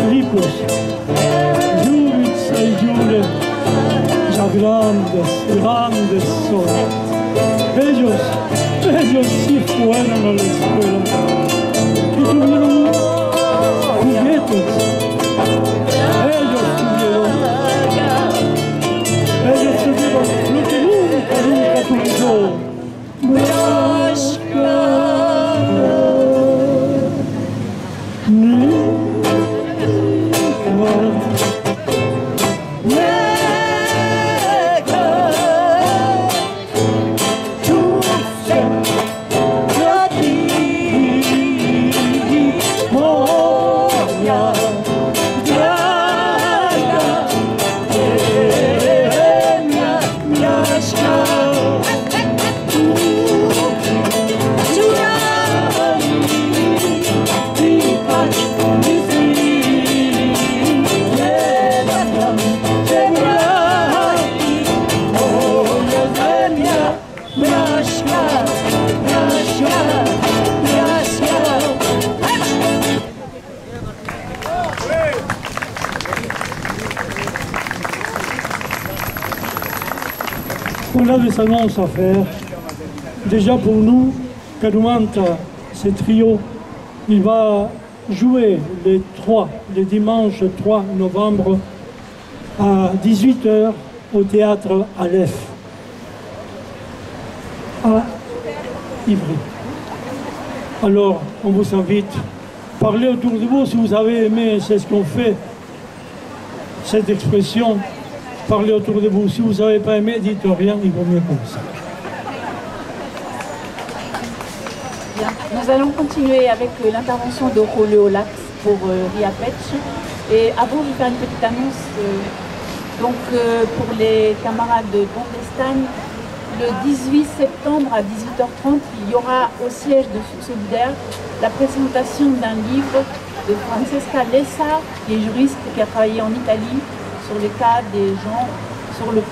Ricos, Jurica y Jure, ya grandes son. Ellos sí fueron a la escuela y tuvieron juguetes. Ellos tuvieron lo que nunca tuve yo. On a des annonces à faire. Déjà pour nous, Kadumanta, ce trio, il va jouer les dimanches 3 novembre à 18h au théâtre Aleph à Ivry. Alors, on vous invite, parlez autour de vous si vous avez aimé, c'est ce qu'on fait, cette expression. Parlez autour de vous. Si vous n'avez pas aimé, dites rien, il vaut mieux comme ça. Bien. Nous allons continuer avec l'intervention de Julio Lax pour Riapetch. Et avant, je vais faire une petite annonce. Pour les camarades de Bondestan, le 18 septembre à 18h30, il y aura au siège de Solidaire la présentation d'un livre de Francesca Lessa, qui est juriste, qui a travaillé en Italie, sur les cas des gens, sur le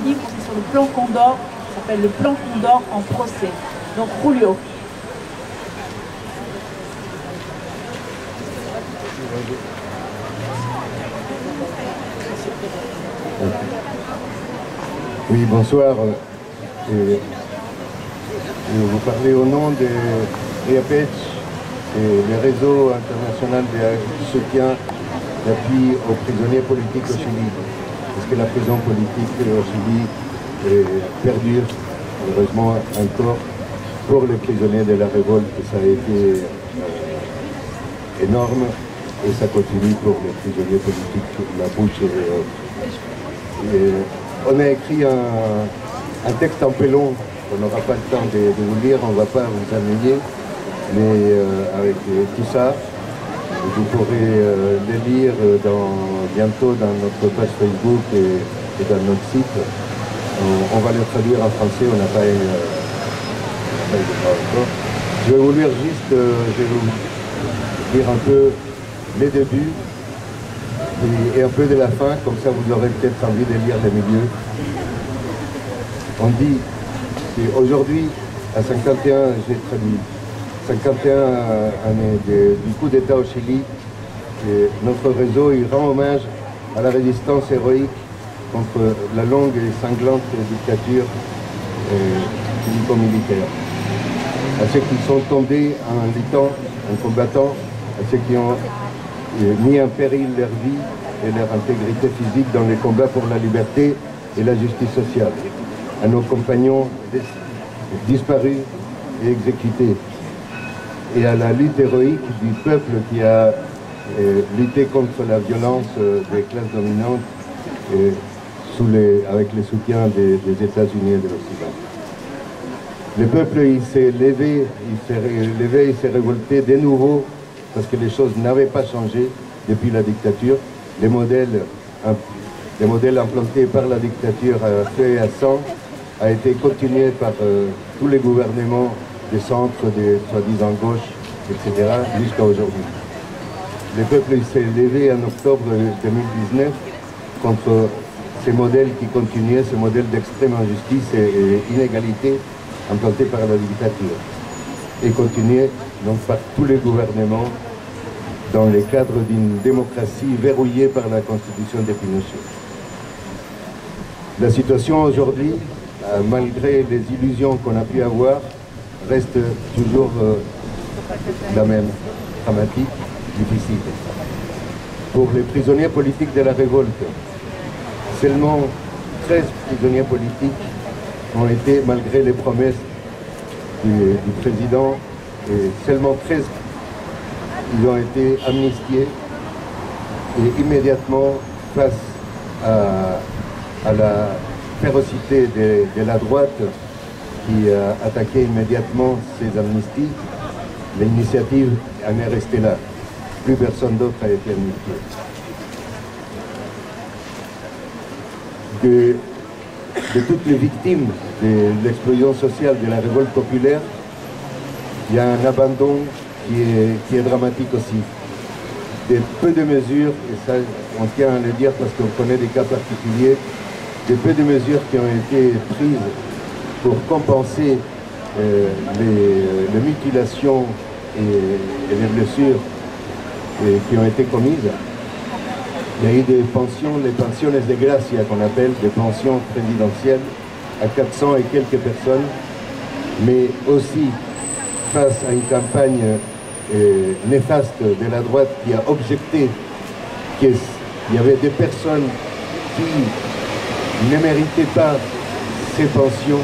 livre, c'est sur le plan Condor, ça s'appelle le plan Condor en procès. Donc Julio. Oui, bonsoir. Je vous parler au nom de RIAPECH et le réseau international de soutien d'appui aux prisonniers politiques au Chili. Parce que la prison politique au Chili perdure, malheureusement, encore pour les prisonniers de la révolte. Ça a été énorme et ça continue pour les prisonniers politiques mapuche et on a écrit un texte un peu long, on n'aura pas le temps de vous lire, on ne va pas vous ennuyer, mais avec tout ça, vous pourrez le lire bientôt dans notre page Facebook et dans notre site. On va le traduire en français, on n'a pas eu le droit encore. Je vais vous lire juste, je vais vous lire un peu les débuts et un peu de la fin, comme ça vous aurez peut-être envie de lire le milieu. On dit qu'aujourd'hui, à 51, j'ai traduit, 51 années du coup d'État au Chili, notre réseau il rend hommage à la résistance héroïque contre la longue et sanglante dictature civilo-militaire. À ceux qui sont tombés en luttant, en combattant, à ceux qui ont mis en péril leur vie et leur intégrité physique dans les combats pour la liberté et la justice sociale, à nos compagnons disparus et exécutés, et à la lutte héroïque du peuple qui a lutté contre la violence des classes dominantes avec le soutien des États-Unis et de l'Occident. Le peuple il s'est levé, il s'est révolté de nouveau parce que les choses n'avaient pas changé depuis la dictature. Les modèles implantés par la dictature à feu et à sang a été continué par tous les gouvernements des centres, des soi-disant gauche, etc., jusqu'à aujourd'hui. Le peuple s'est levé en octobre 2019 contre ces modèles qui continuaient, ces modèles d'extrême injustice et inégalité implantés par la dictature, et continués donc par tous les gouvernements dans le cadre d'une démocratie verrouillée par la constitution de Pinochet. La situation aujourd'hui, malgré les illusions qu'on a pu avoir, reste toujours la même, dramatique, difficile. Pour les prisonniers politiques de la révolte, seulement 13 prisonniers politiques ont été, malgré les promesses du président, et seulement 13 ils ont été amnistiés et immédiatement face à la férocité de la droite qui a attaqué immédiatement ces amnisties, l'initiative en est restée là. Plus personne d'autre a été amnistié. De toutes les victimes de l'explosion sociale de la révolte populaire, il y a un abandon qui est dramatique aussi. De peu de mesures, et ça on tient à le dire parce qu'on connaît des cas particuliers, de peu de mesures qui ont été prises pour compenser les mutilations et les blessures qui ont été commises. Il y a eu des pensions, les pensiones de gracia qu'on appelle, des pensions présidentielles à 400 et quelques personnes, mais aussi face à une campagne néfaste de la droite qui a objecté qu'il y avait des personnes qui ne méritaient pas ces pensions,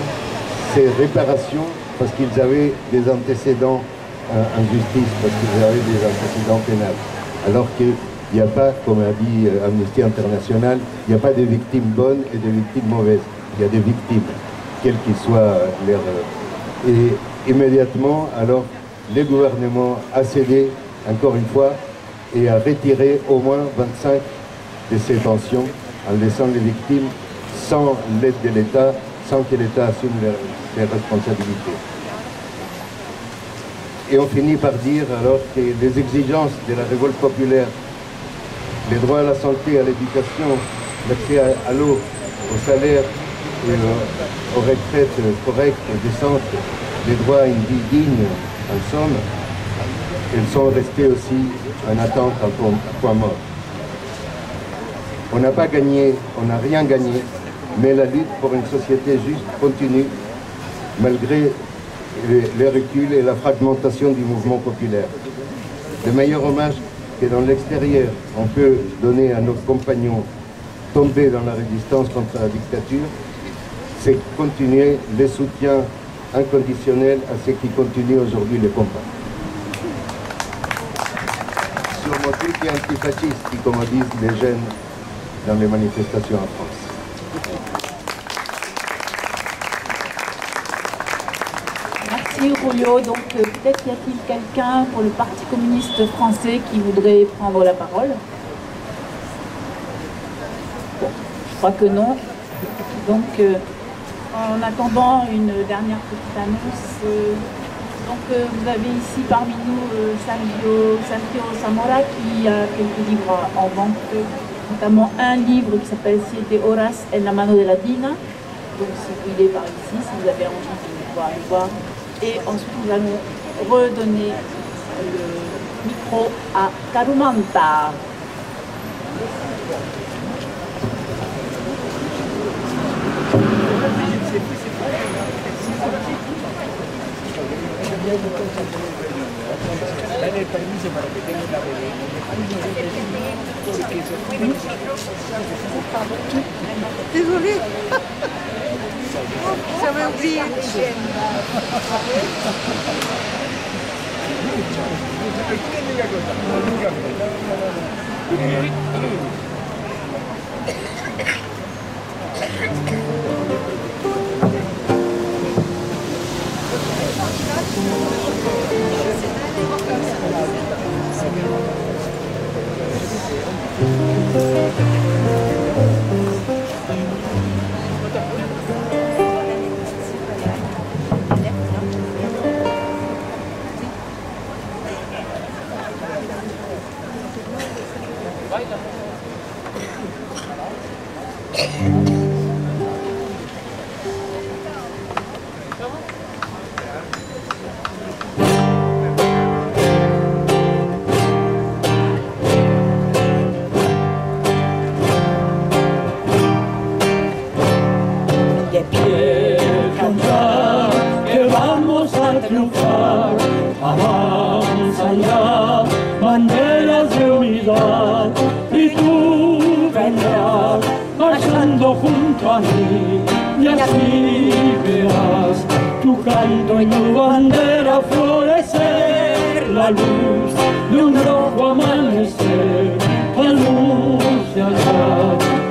ces réparations, parce qu'ils avaient des antécédents en justice, parce qu'ils avaient des antécédents pénals. Alors qu'il n'y a pas, comme a dit Amnesty International, il n'y a pas de victimes bonnes et de victimes mauvaises. Il y a des victimes, quelles qu'ils soient leurs... Et immédiatement, alors, le gouvernement a cédé, encore une fois, et a retiré au moins 25 de ces pensions en laissant les victimes sans l'aide de l'État, sans que l'État assume ses responsabilités. Et on finit par dire alors que les exigences de la révolte populaire, les droits à la santé, à l'éducation, l'accès à l'eau, au salaire, et aux retraites correctes, décentes, les droits à une vie digne, en somme, Ils sont restés aussi en attente à point mort. On n'a pas gagné, on n'a rien gagné, mais la lutte pour une société juste continue, malgré les reculs et la fragmentation du mouvement populaire. Le meilleur hommage que dans l'extérieur on peut donner à nos compagnons tombés dans la résistance contre la dictature, c'est continuer le soutien inconditionnel à ceux qui continuent aujourd'hui le combat. Siamo tutti antifascisti, comme disent les jeunes dans les manifestations en France. Merci Julio. Donc peut-être y a-t-il quelqu'un pour le Parti communiste français qui voudrait prendre la parole? Bon, je crois que non. Donc en attendant une dernière petite annonce, vous avez ici parmi nous Sergio Zamora qui a quelques livres en vente, notamment un livre qui s'appelle Siete Horas en la mano de la Dina. Donc si vous voulez par ici, si vous avez envie de pouvoir aller voir. Et ensuite nous allons redonner le micro à Carumanta. Désolée. J'avais oublié une chaîne. Banderas de unidad, y tú vendrás marchando junto a mí, y así verás tu canto y tu bandera florecer, la luz de un rojo amanecer, anunciará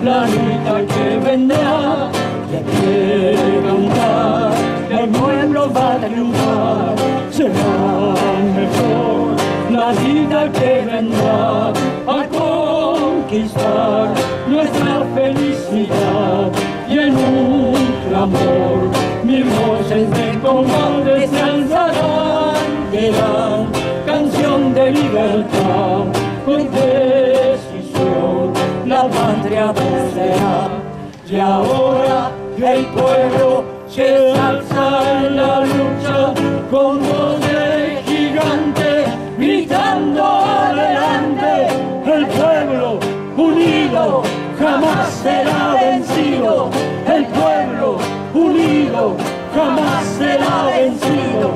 la vida que vendrá, que quiere cantar, el pueblo va a triunfar, será mejor la vida que vendrá a conquistar nuestra felicidad, y en un clamor mil voces de combate se alzarán, dirán canción de libertad, con decisión la patria vencerá. Y ahora el pueblo se alza en la lucha con voz de gigante, gritando adelante, el pueblo unido jamás será vencido, el pueblo unido jamás será vencido.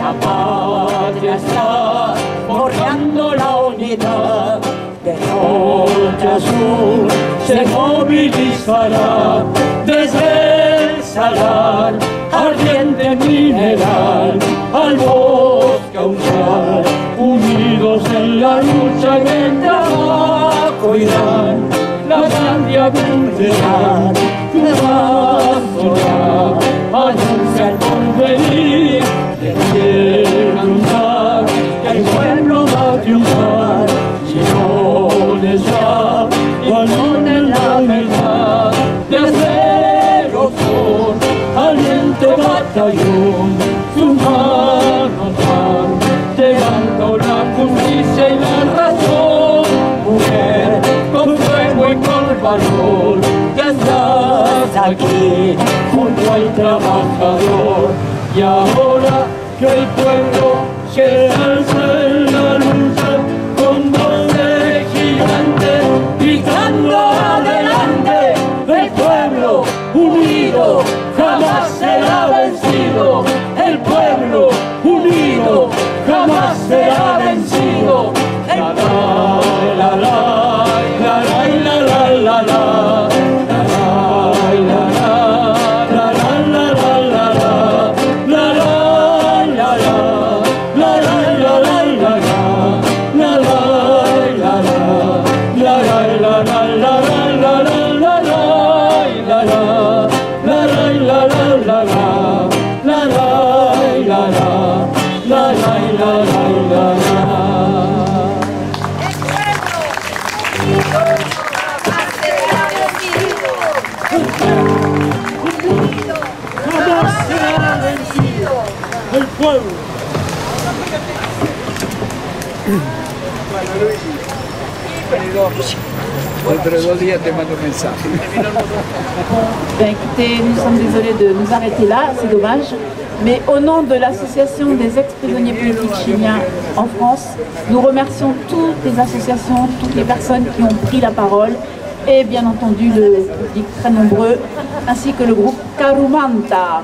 La patria está forjando la unidad, de norte a sur se movilizará, desde el salar ardiente mineral al bosque austral, unidos en la lucha y en el trabajo irán, la grande cumplirán, tu sonar anuncia el porvenir, que quiere cantar, que el pueblo va a triunfar, millones ya con en la verdad, de acero son aliente batallón, su mano van, llegando la justicia y la razón, mujer, con fuego y con valor, que estás aquí junto al trabajador, y ahora que el pueblo se alza jamás será vencido. La la la la la la la la. El pueblo. Dentro de 2 días te mando un mensaje. Ben écoutez, nous sommes désolés de nous arrêter là, c'est dommage. Mais au nom de l'association des ex-prisonniers politiques chiliens en France, nous remercions toutes les associations, toutes les personnes qui ont pris la parole et bien entendu le public très nombreux, ainsi que le groupe Carumanta.